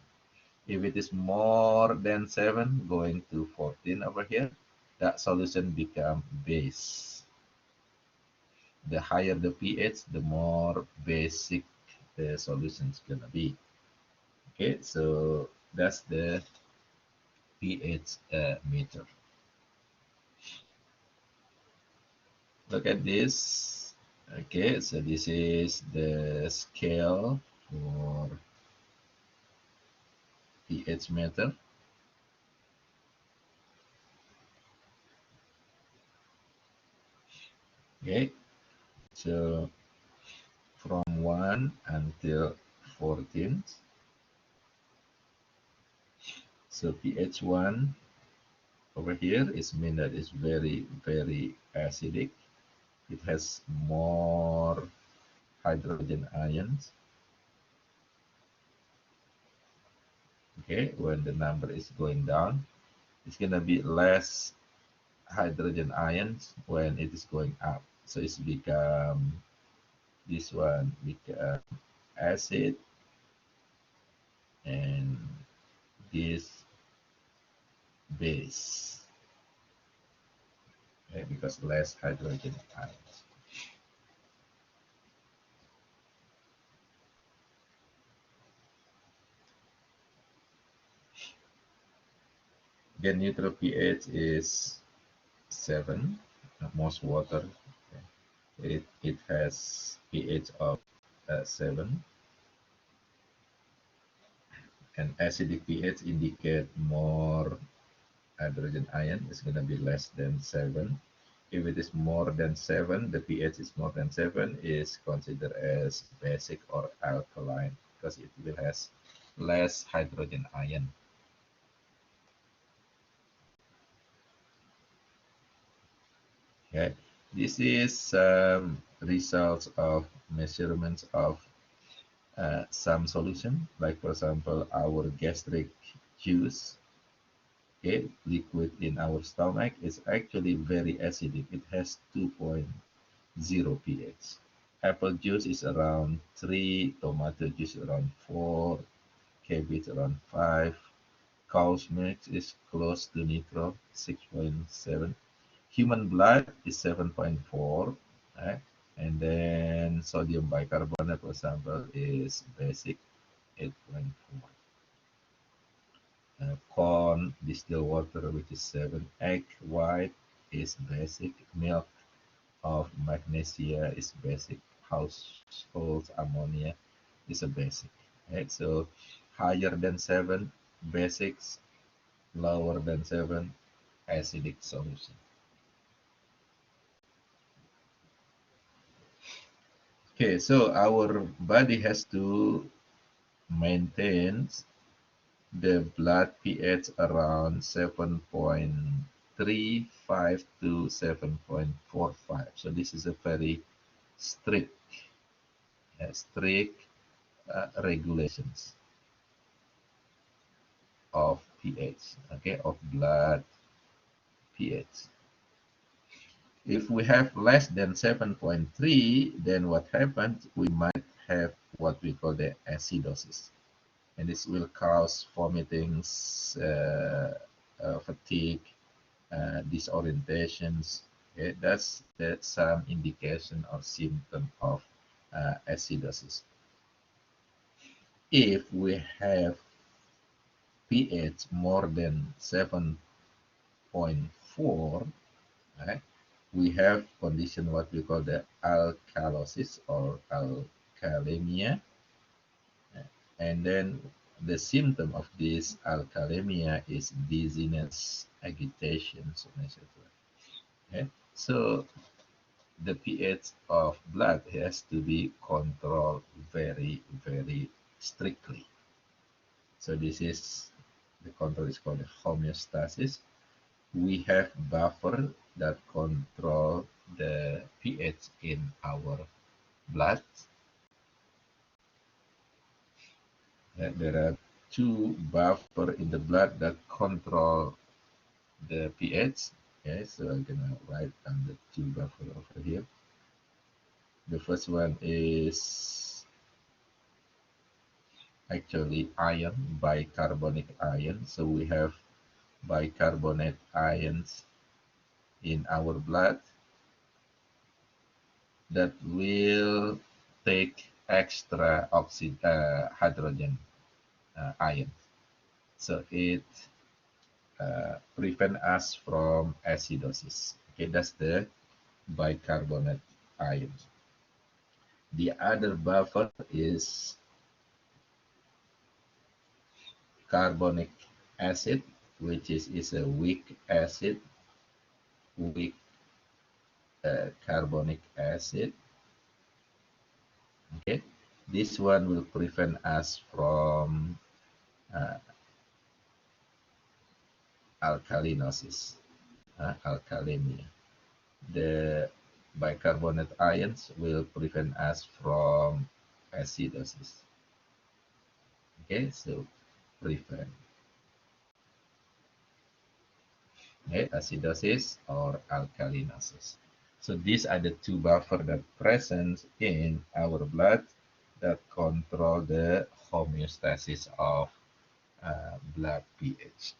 If it is more than 7, going to 14 over here, that solution become base. The higher the pH, the more basic the solution is gonna be. Okay, so that's the pH meter. Look at this. Okay, so this is the scale for pH meter. Okay, so from 1 until 14. So pH 1 over here is mean that it's very, very acidic. It has more hydrogen ions. Okay, when the number is going down, it's gonna be less hydrogen ions when it is going up. So it's become this one become acid and this base. Okay, because less hydrogen ions. The neutral pH is 7, most water. It has pH of 7, and acidic pH indicate more hydrogen ion is going to be less than 7. If it is more than 7, the pH is more than 7 is considered as basic or alkaline because it will has less hydrogen ion. Okay, this is results of measurements of some solution, like for example, our gastric juice, okay, liquid in our stomach is actually very acidic. It has 2.0 pH. Apple juice is around 3, tomato juice around 4, cabbage around 5, cow's milk is close to neutral, 6.7. Human blood is 7.4, right? And then sodium bicarbonate, for example, is basic, 8.4. Corn, distilled water, which is 7. Egg white is basic. Milk of magnesia is basic. Household ammonia is a basic. Right? So higher than 7, basics. Lower than 7, acidic solution. Okay, so our body has to maintain the blood pH around 7.35 to 7.45. So this is a very strict, regulations of pH, okay, of blood pH. If we have less than 7.3, then what happens? We might have what we call the acidosis, and this will cause vomitings, fatigue, disorientations. Okay? That's some indication or symptom of acidosis. If we have pH more than 7.4, right, we have condition what we call the alkalosis or alkalemia. And then the symptom of this alkalemia is dizziness, agitation, so on and so forth. Okay? So the pH of blood has to be controlled very, very strictly. So this is the control is called homeostasis. We have buffer that control the pH in our blood. There are two buffer in the blood that control the pH. Okay, so I'm gonna write down the two buffer over here. The first one is actually ion, bicarbonic ion. So we have bicarbonate ions in our blood that will take extra hydrogen ions. So it prevent us from acidosis. Okay, that's the bicarbonate ions. The other buffer is carbonic acid, which is a weak acid, weak carbonic acid. Okay, this one will prevent us from uh, alkalinosis, alkalemia. The bicarbonate ions will prevent us from acidosis. Okay, so prevent acidosis or alkalinosis. So these are the two buffers that present in our blood that control the homeostasis of blood pH.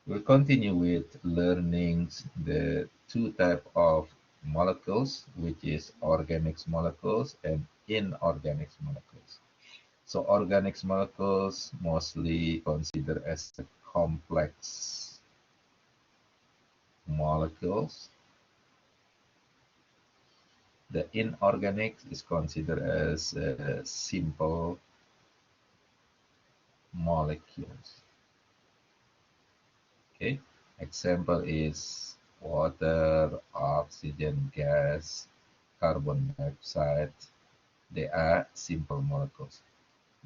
We'll continue with learning the two type of molecules, which is organic molecules and inorganic molecules. So organic molecules mostly considered as the complex molecules. The inorganic is considered as simple molecules. Okay, example is water, oxygen gas, carbon dioxide. They are simple molecules.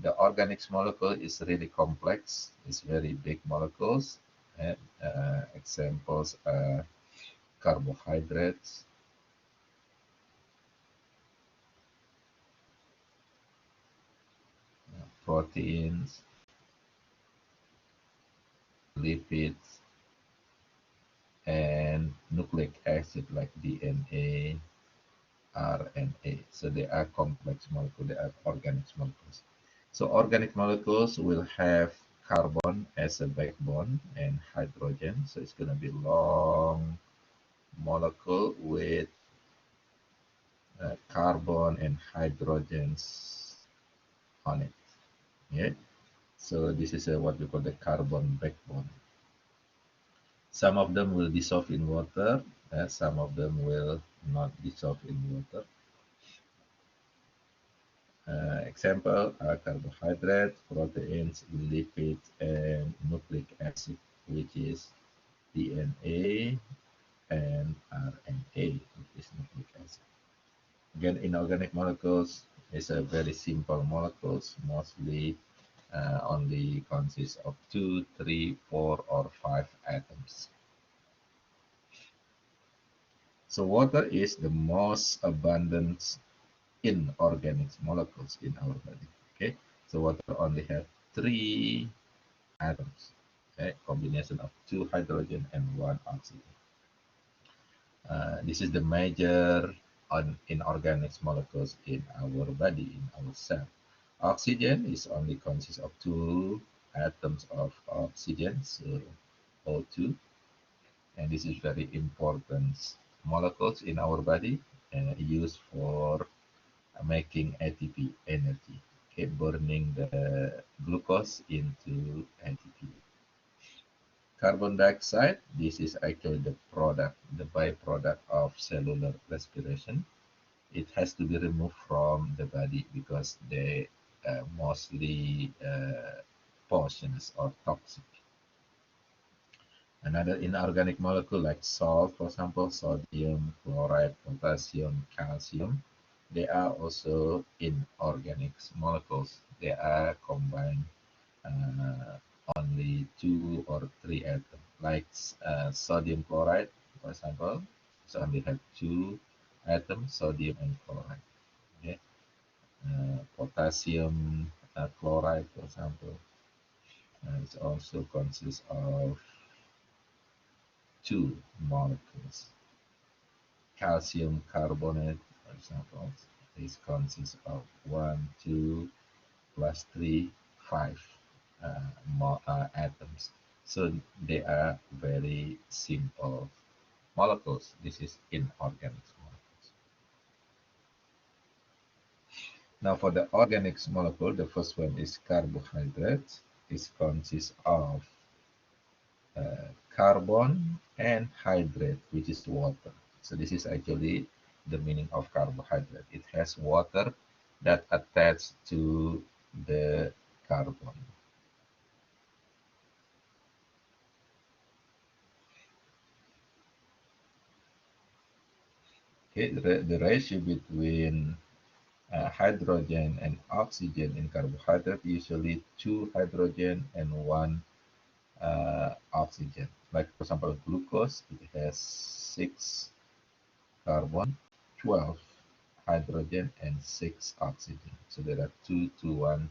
The organic molecule is really complex. It's very big molecules. And examples are carbohydrates, proteins, lipids, and nucleic acid like DNA, RNA. So they are complex molecules, they are organic molecules. So organic molecules will have carbon as a backbone and hydrogen. So it's going to be long molecule with carbon and hydrogens on it. Yeah. So this is what we call the carbon backbone. Some of them will dissolve in water, some of them will not dissolve in water. Example are carbohydrates, proteins, lipids, and nucleic acid, which is DNA and RNA, which is nucleic acid. Again, inorganic molecules is a very simple molecules, mostly only consists of 2, 3, 4, or 5 atoms. So water is the most abundant inorganic molecules in our body. Okay, so water only have 3 atoms. Okay, combination of 2 hydrogen and 1 oxygen. This is the major inorganic molecules in our body, in our cell. Oxygen is only consists of 2 atoms of oxygen, so O2, and this is very important molecules in our body used for making ATP energy, okay, burning the glucose into ATP. Carbon dioxide, this is actually the product, the byproduct of cellular respiration. It has to be removed from the body because they mostly poisonous or toxic. Another inorganic molecule like salt, for example, sodium, chloride, potassium, calcium, they are also inorganic molecules. They are combined uh, only 2 or 3 atoms. Like sodium chloride, for example, it only have 2 atoms, sodium and chloride. Potassium chloride, for example, it also consists of two molecules. Calcium carbonate, for example, this consists of 1, 2, plus 3, 5 atoms. So they are very simple molecules. This is inorganic molecules. Now for the organic molecule, the first one is carbohydrate. This consists of carbon and hydrate, which is water. So this is actually the meaning of carbohydrate. It has water that attached to the carbon. Okay, the ratio between hydrogen and oxygen in carbohydrate usually 2 hydrogen and 1 oxygen. Like for example, glucose, it has 6 carbon, 12 hydrogen, and 6 oxygen. So there are 2 to 1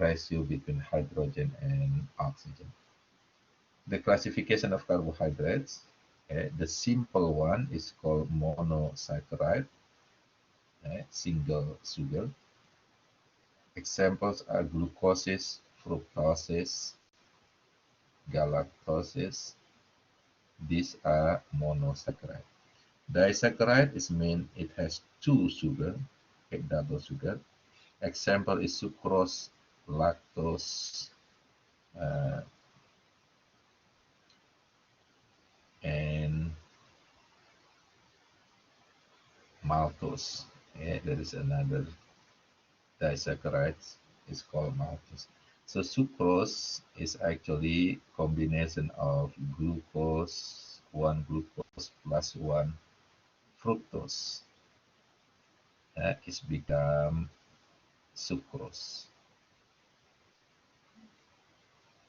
ratio between hydrogen and oxygen. The classification of carbohydrates, the simple one is called monosaccharide, single sugar. Examples are glucoses, fructoses, galactoses. These are monosaccharide. Disaccharide is mean it has two sugar, double sugar. Example is sucrose, lactose, uh, and maltose. There is another disaccharide. It's called maltose. So sucrose is actually combination of glucose, one glucose plus one fructose. It's become sucrose.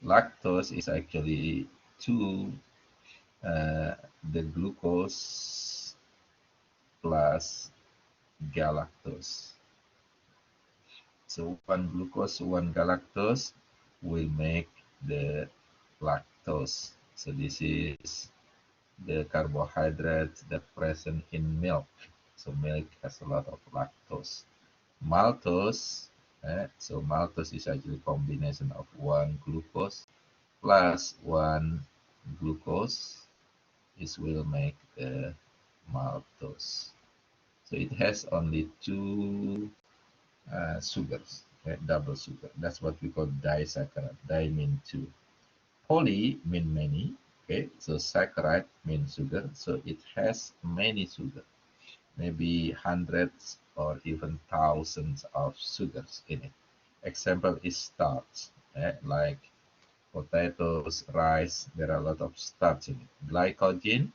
Lactose is actually two the glucose plus galactose. So one glucose, one galactose will make the lactose. So this is the carbohydrates that present in milk. So milk has a lot of lactose. Maltose, so maltose is actually a combination of one glucose plus one glucose. This will make the maltose. So it has only two sugars, double sugar. That's what we call disaccharide. Di mean two. Poly mean many. Okay, so saccharide means sugar. So it has many sugar, maybe hundreds or even thousands of sugars in it. Example is starch, like potatoes, rice. There are a lot of starch in it. Glycogen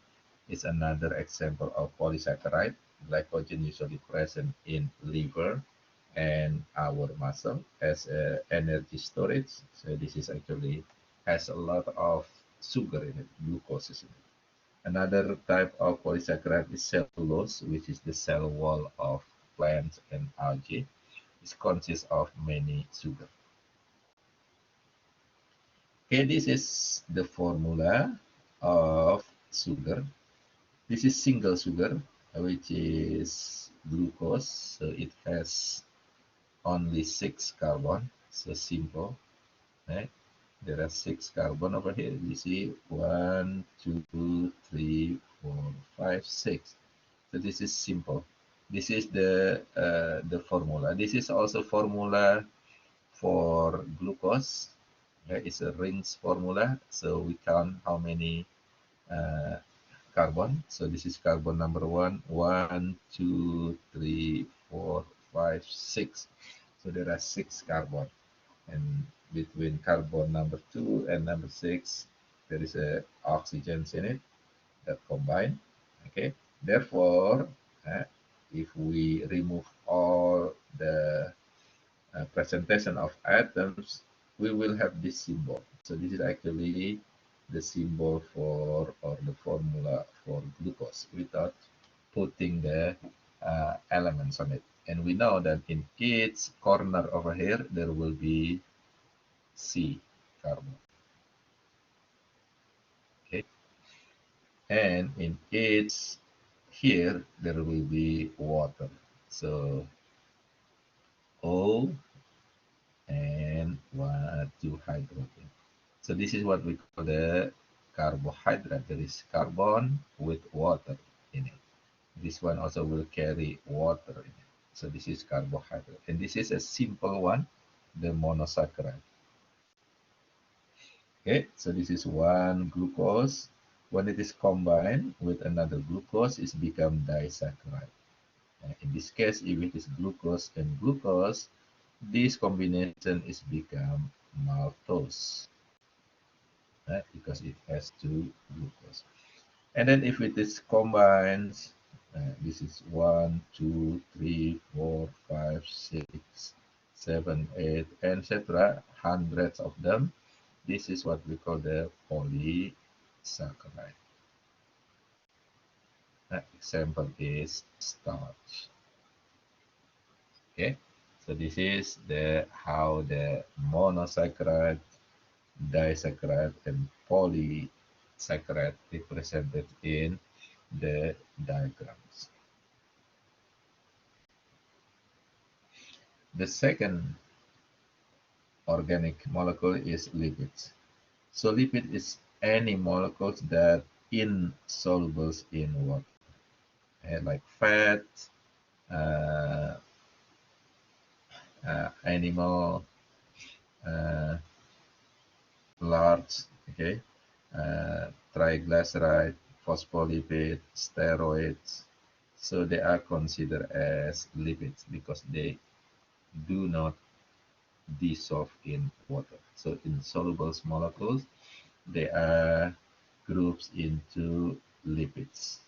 is another example of polysaccharide. Glycogen usually present in liver and our muscle as energy storage. So this is actually has a lot of sugar in it, glucose in it. Another type of polysaccharide is cellulose, which is the cell wall of plants and algae. It consists of many sugar. Okay, this is the formula of sugar. This is single sugar, which is glucose. So it has only 6 carbon. So simple. Right? There are 6 carbon over here. You see 1, 2, 3, 4, 5, 6. So this is simple. This is the formula. This is also formula for glucose. It's a rings formula. So we count how many uh, carbon. So this is carbon number 1. 1, 2, 3, 4, 5, 6. So there are 6 carbon. And between carbon number 2 and number 6, there is a oxygens in it that combine. Okay. Therefore, if we remove all the presentation of atoms, we will have this symbol. So this is actually the symbol for or the formula for glucose without putting the elements on it. And we know that in each corner over here, there will be C carbon. Okay. And in each here, there will be water. So O and 2 hydrogen. So this is what we call the carbohydrate. There is carbon with water in it. This one also will carry water in it. So this is carbohydrate. And this is a simple one, the monosaccharide. Okay, so this is one glucose. When it is combined with another glucose, it's become disaccharide. In this case, if it is glucose and glucose, this combination is become maltose, right? Because it has two glucose. And then if it is combined, this is 1, 2, 3, 4, 5, 6, 7, 8, etc. Hundreds of them. This is what we call the polysaccharide. Example is starch. Okay, so this is the how the monosaccharide, disaccharide, and polysaccharide represented in the diagrams. The second organic molecule is lipids. So lipid is any molecules that insolubles in water, like fat, uh, animal, uh, large, okay, triglyceride, phospholipid, steroids. So they are considered as lipids because they do not dissolve in water. So insoluble molecules, they are groups into lipids.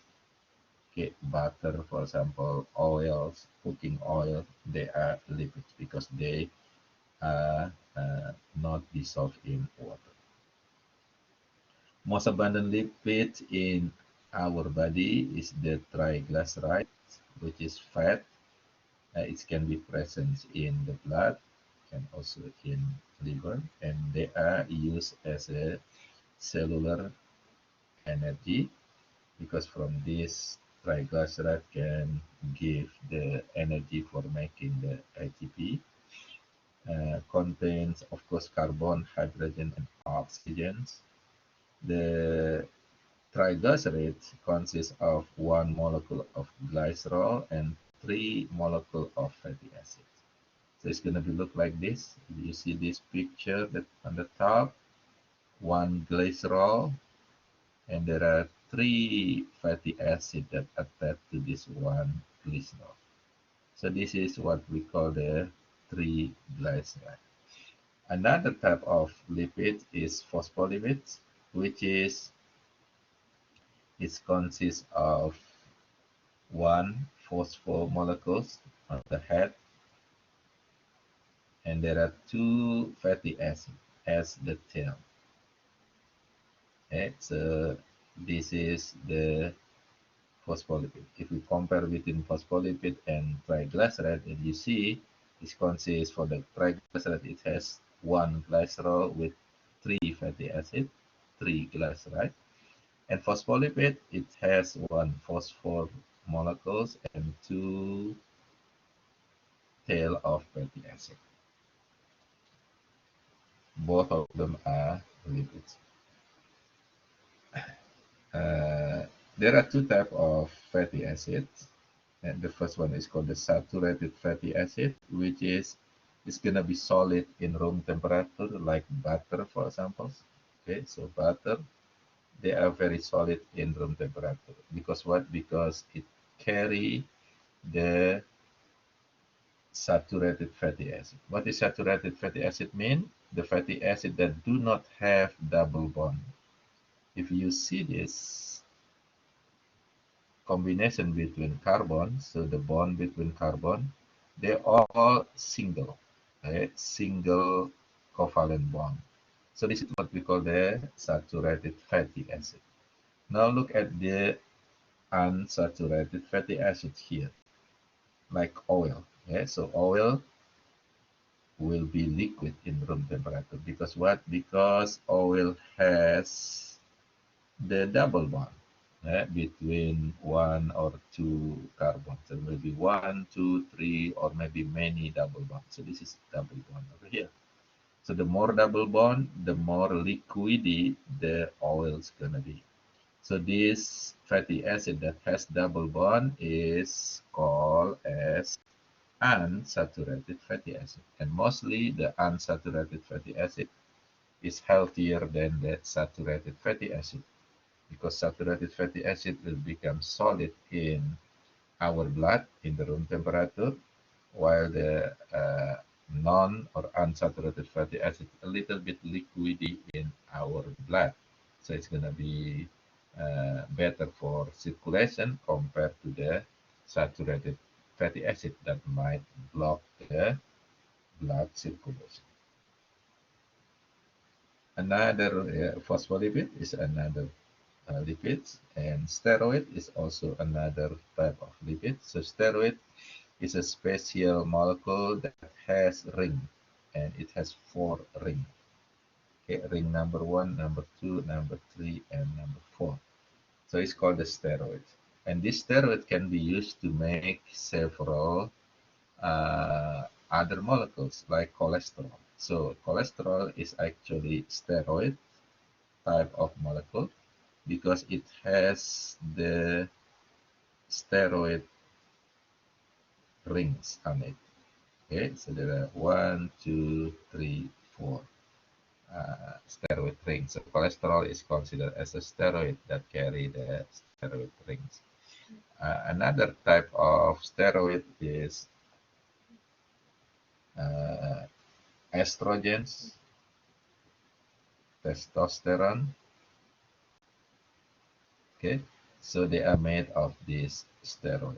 Okay, butter, for example, oils, cooking oil, they are lipids because they are not dissolved in water. Most abundant lipid in our body is the triglyceride, which is fat. It can be present in the blood and also in liver, and they are used as a cellular energy because from this triglyceride can give the energy for making the ATP. Contains, of course, carbon, hydrogen, and oxygens. The triglyceride consists of one molecule of glycerol and three molecules of fatty acids. So it's going to be look like this. You see this picture that on the top, one glycerol, and there are three fatty acids that attach to this one glycerol. So this is what we call the triglyceride. Another type of lipid is phospholipids, which is it consists of one phosphor molecules on the head, and there are two fatty acids as the tail. Okay, so this is the phospholipid. If we compare between phospholipid and triglyceride, and you see it consists for the triglyceride, it has one glycerol with three fatty acids, three glyceride. And phospholipid, it has one phosphor molecules and two tail of fatty acid. Both of them are lipids. There are two types of fatty acids. And the first one is called the saturated fatty acid, which is it's gonna be solid in room temperature, like butter, for example. Okay, so butter, they are very solid in room temperature. Because what? Because it carry the saturated fatty acid. What is saturated fatty acid mean? The fatty acid that do not have double bond. If you see this combination between carbon, so the bond between carbon, they are all single, right? Single covalent bond. So this is what we call the saturated fatty acid. Now look at the unsaturated fatty acid here. like oil. Yeah, so oil will be liquid in room temperature because what? Because oil has the double bond between one or two carbons. So maybe one, two, three, or maybe many double bonds. So this is double bond over here. So the more double bond, the more liquidy the oil is gonna be. So this fatty acid that has double bond is called as unsaturated fatty acid. And mostly the unsaturated fatty acid is healthier than the saturated fatty acid because saturated fatty acid will become solid in our blood in the room temperature, while the non or unsaturated fatty acid a little bit liquidy in our blood. So it's going to be better for circulation compared to the saturated fatty acid that might block the blood circulation. Another phospholipid is another lipids, and steroid is also another type of lipid. So steroid is a special molecule that has ring, and it has four rings. Okay, ring number one, number two, number three, and number four. So it's called the steroid. And this steroid can be used to make several other molecules like cholesterol. So cholesterol is actually steroid type of molecule because it has the steroid rings on it. Okay, so there are one, two, three, four steroid rings. So cholesterol is considered as a steroid that carry the steroid rings. Another type of steroid is uh, estrogens, testosterone. Okay, so they are made of this steroid.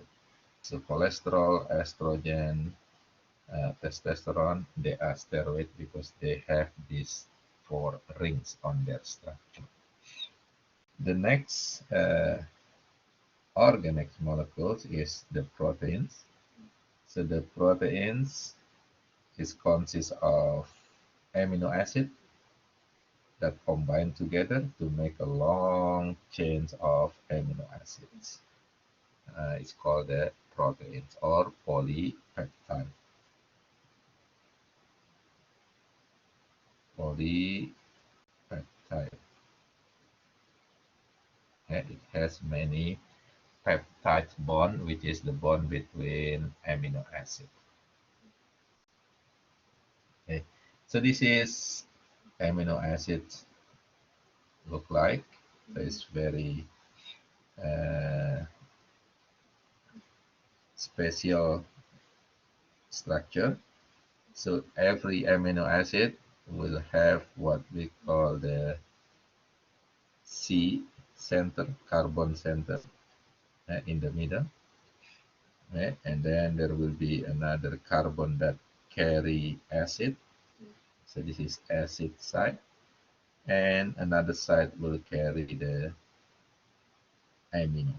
So cholesterol, estrogen, testosterone, they are steroid because they have these four rings on their structure. The next organic molecules is the proteins. So the proteins is consists of amino acid that combine together to make a long chain of amino acids. It's called the proteins or polypeptide. Polypeptide. Yeah, it has many peptide bond, which is the bond between amino acid. Okay. So this is amino acids look like. So it's very uh, special structure. So every amino acid will have what we call the C center, carbon center in the middle. And then there will be another carbon that carry acid. So this is acid side. And another side will carry the amino,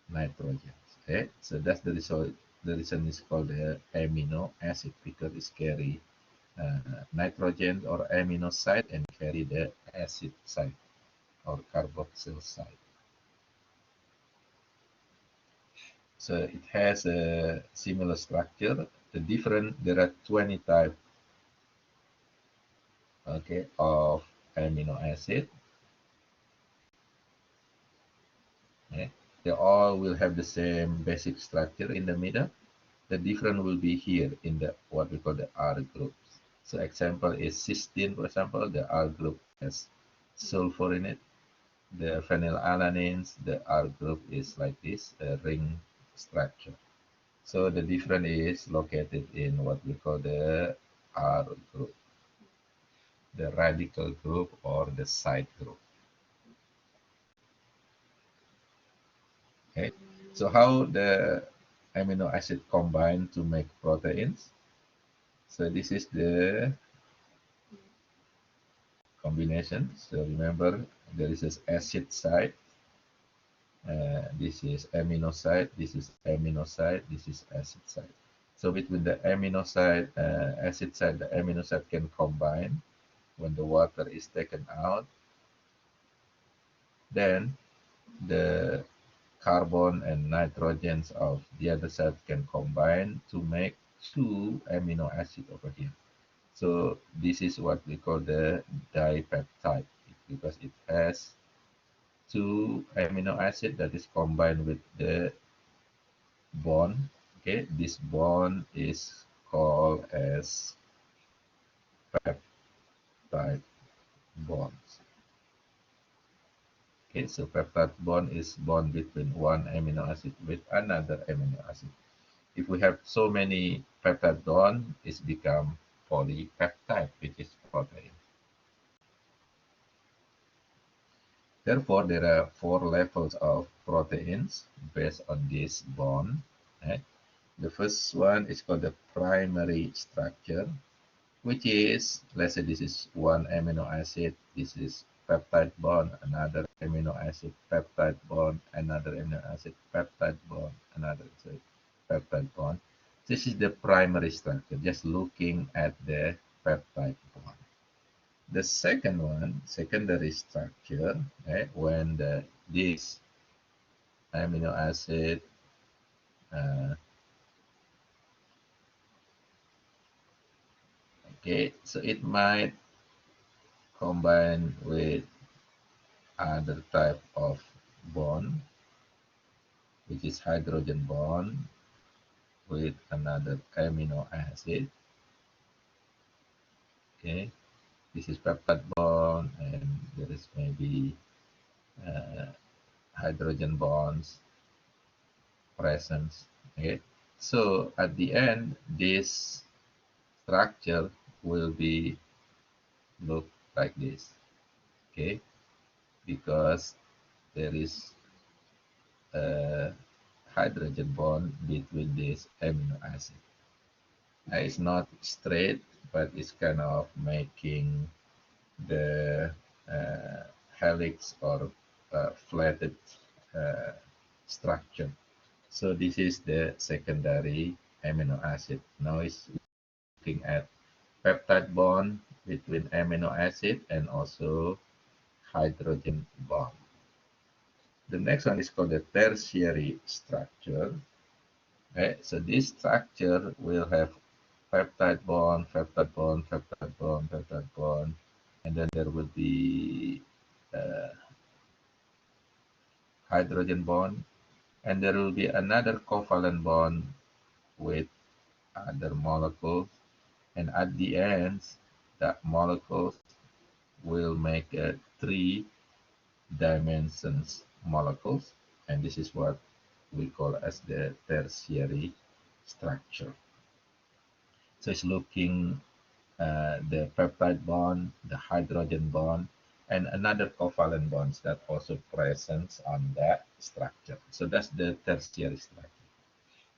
nitrogen. Okay, so that's the result. The reason is called the amino acid because it carry nitrogen or amino side and carry the acid side or carboxyl side. So it has a similar structure. There are 20 types, okay, of amino acid. Okay. They all will have the same basic structure in the middle. The difference will be here in the what we call the R groups. So example is cysteine, for example, the R group has sulfur in it. The phenylalanines, the R group is like this, a ring structure. So the difference is located in what we call the R group, the radical group or the side group. Okay. So how the amino acid combine to make proteins? So this is the combination. So remember there is this acid side This is amino site, this is amino site, this is acid site. So between the amino site, acid site, the amino site can combine. When the water is taken out, then the carbon and nitrogens of the other side can combine to make two amino acid over here. So this is what we call the dipeptide, because it has two amino acid that is combined with the bond. Okay, this bond is called as peptide bonds. Okay, so peptide bond is bond between one amino acid with another amino acid. If we have so many peptide bonds, it's become polypeptide, which is protein. Therefore, there are four levels of proteins based on this bond. Right? The first one is called the primary structure, which is, let's say this is one amino acid, this is peptide bond, another amino acid, peptide bond, another amino acid, peptide bond, another peptide bond. This is the primary structure, just looking at the peptide bond. The second one, secondary structure, when this amino acid so it might combine with other type of bond, which is hydrogen bond with another amino acid. Okay, this is peptide bond, and there is maybe uh, hydrogen bonds presence. Okay, so at the end, this structure will be look like this. Okay, because there is a hydrogen bond between this amino acid. It's not straight, but it's kind of making the uh, helix or flatted uh, structure. So this is the secondary amino acid. Now it's looking at peptide bond between amino acid and also hydrogen bond. The next one is called the tertiary structure. Okay, so this structure will have peptide bond, peptide bond, peptide bond, peptide bond, and then there will be uh, hydrogen bond, and there will be another covalent bond with other molecules, and at the end, that molecules will make a three dimensions molecules, and this is what we call as the tertiary structure. So it's looking the peptide bond, the hydrogen bond, and another covalent bonds that also present on that structure. So that's the tertiary structure.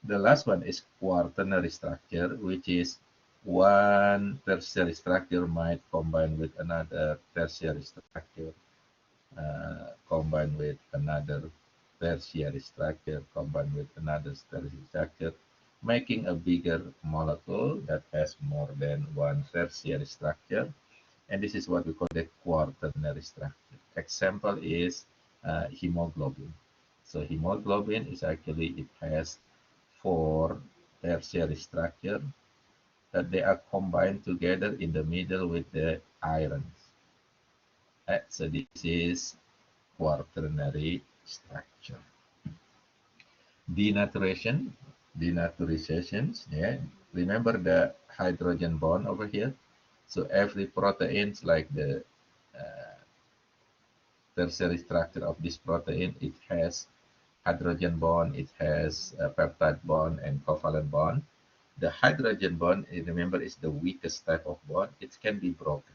The last one is quaternary structure, which is one tertiary structure might combine with another tertiary structure, combined with another tertiary structure, combined with another tertiary structure, making a bigger molecule that has more than one tertiary structure. And this is what we call the quaternary structure. Example is hemoglobin. So hemoglobin is actually, it has four tertiary structure that they are combined together in the middle with the iron. So this is quaternary structure. Denaturation, denaturations, yeah. Remember the hydrogen bond over here? So every proteins like the uh, tertiary structure of this protein, it has hydrogen bond, it has a peptide bond and covalent bond. The hydrogen bond, remember, is the weakest type of bond. It can be broken.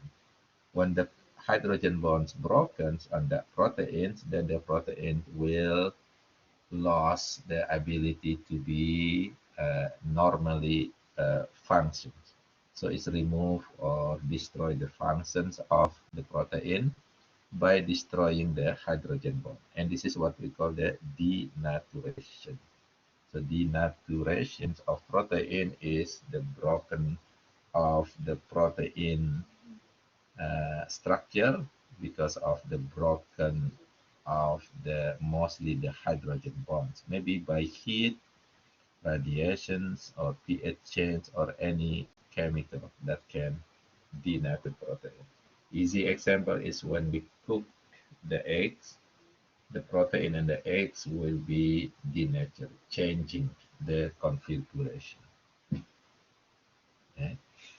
When the hydrogen bonds broken on the proteins, then the protein will lose the ability to be normally functions. So it's remove or destroy the functions of the protein. by destroying the hydrogen bond. And this is what we call the denaturation. So denaturation of protein is the broken of the protein structure because of the broken of the mostly the hydrogen bonds, maybe by heat, radiations, or pH change, or any chemical that can denature protein. Easy example is when we cook the eggs, the protein in the eggs will be denatured, changing the configuration. Okay?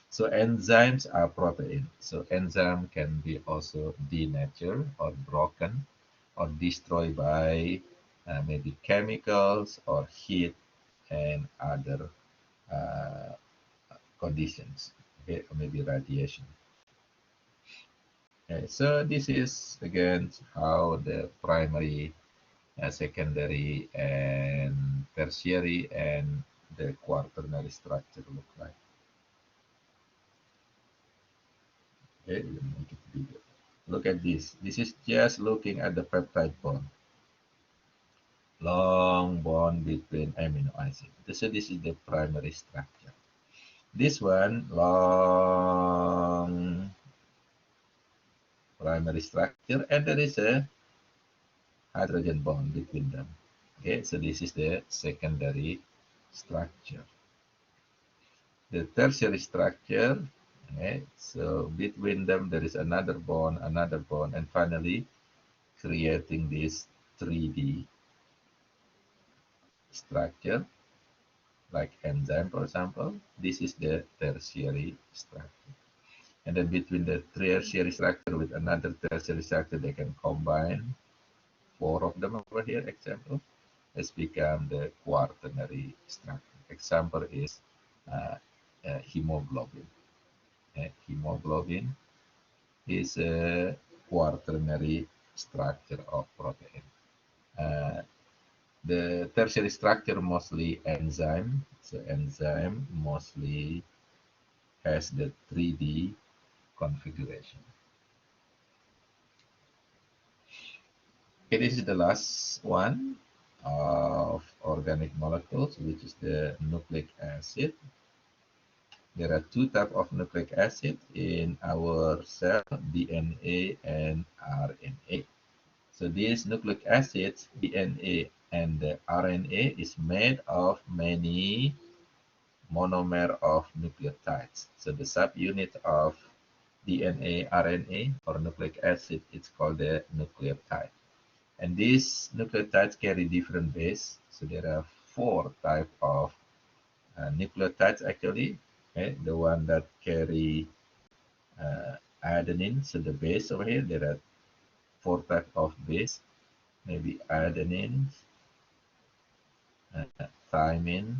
So enzymes are protein. So enzyme can be also denatured or broken or destroyed by maybe chemicals or heat and other uh, conditions, okay, or maybe radiation. Okay, so this is again how the primary, secondary, and tertiary and the quaternary structure look like. Okay, let me make it bigger. Look at this. This is just looking at the peptide bond. Long bond between amino acid. So this is the primary structure. This one, long primary structure, and there is a hydrogen bond between them. Okay, so this is the secondary structure. The tertiary structure, okay, so between them there is another bond, and finally creating this 3D structure, like enzyme, for example. This is the tertiary structure. And then between the tertiary structure with another tertiary structure, they can combine four of them over here, example. It's become the quaternary structure. Example is uh, hemoglobin. Hemoglobin is a quaternary structure of protein. Uh, the tertiary structure mostly enzyme. So enzyme mostly has the 3D configuration. Okay, this is the last one of organic molecules, which is the nucleic acid. There are two types of nucleic acid in our cell, DNA and RNA. So these nucleic acids, DNA and the RNA, is made of many monomer of nucleotides. So the subunit of DNA, RNA, or nucleic acid, it's called the nucleotide. And these nucleotides carry different base. So there are four types of nucleotides actually. Okay? The one that carry adenine, so the base over here, there are four types of base, maybe adenine, thymine,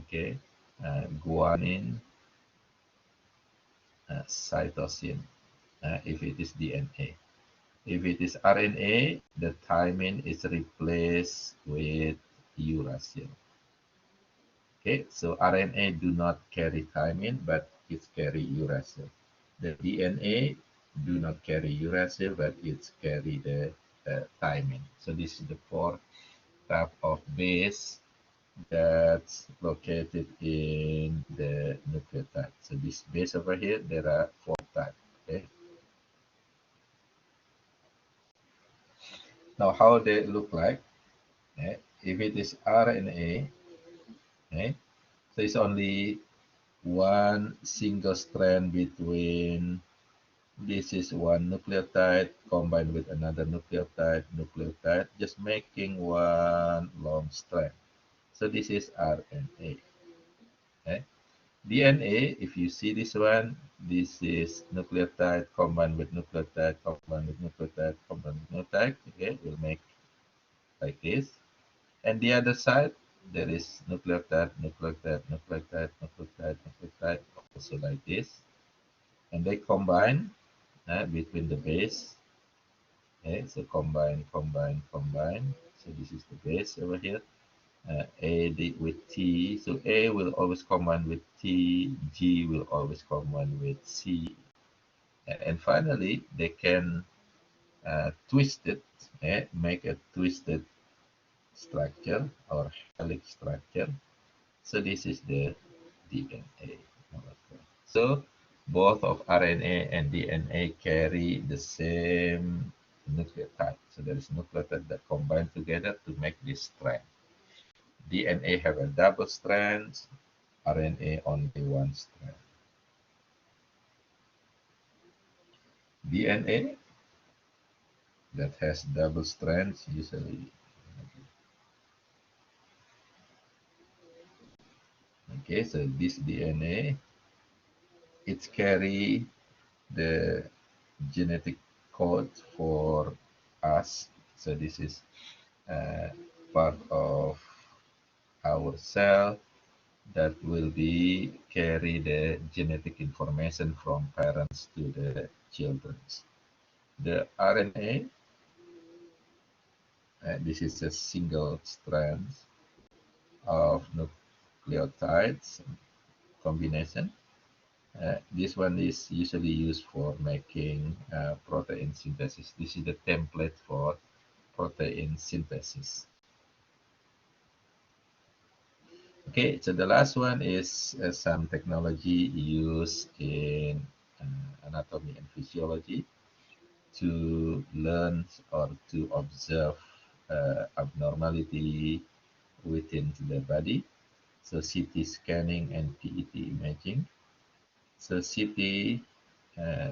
okay, guanine, cytosine, if it is DNA. If it is RNA, the thymine is replaced with uracil. Okay, so RNA do not carry thymine, but it carry uracil. The DNA do not carry uracil, but it carry the thymine. So this is the four type of base that's located in the nucleotide. So this base over here, there are four types. Okay. Now, how they look like? Okay. If it is RNA, okay, so it's only one single strand between. This is one nucleotide combined with another nucleotide, just making one long strand. So this is RNA. Okay. DNA, if you see this one, this is nucleotide combined with nucleotide, combined with nucleotide, combined with nucleotide. Okay, we'll make like this. And the other side, there is nucleotide, nucleotide, nucleotide, nucleotide, nucleotide, also like this. And they combine between the base. Okay, so combine, combine, combine. So this is the base over here. With T. So A will always combine with T, G will always combine with C, And finally, they can twist it, make a twisted structure or helix structure. So this is the DNA molecule. So both of RNA and DNA carry the same nucleotide. So there is nucleotide that combine together to make this strand. DNA have a double strand, RNA only one strand. DNA that has double strands usually. Okay, so this DNA, it carry the genetic code for us. So this is uh, part of our cell that will be carry the genetic information from parents to the children. The RNA, this is a single strand of nucleotides combination. This one is usually used for making protein synthesis. This is the template for protein synthesis. Okay, so the last one is some technology used in anatomy and physiology to learn or to observe abnormality within the body. So CT scanning and PET imaging. So CT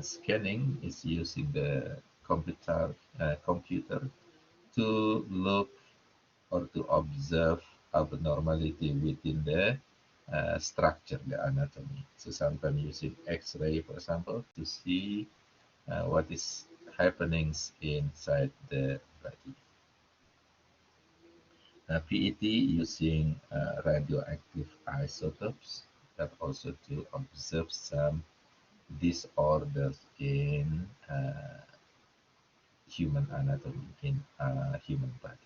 scanning is using the computer to look or to observe abnormality within the structure, the anatomy. So sometimes using X-ray, for example, to see what is happening inside the body. PET using radioactive isotopes, that also to observe some disorders in human anatomy, in human body.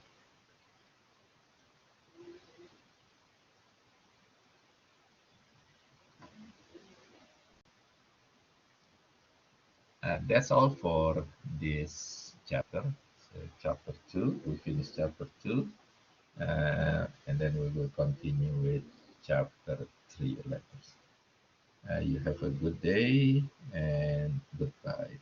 That's all for this chapter. So chapter 2, we finished chapter 2, and then we will continue with chapter 3 letters. You have a good day and goodbye.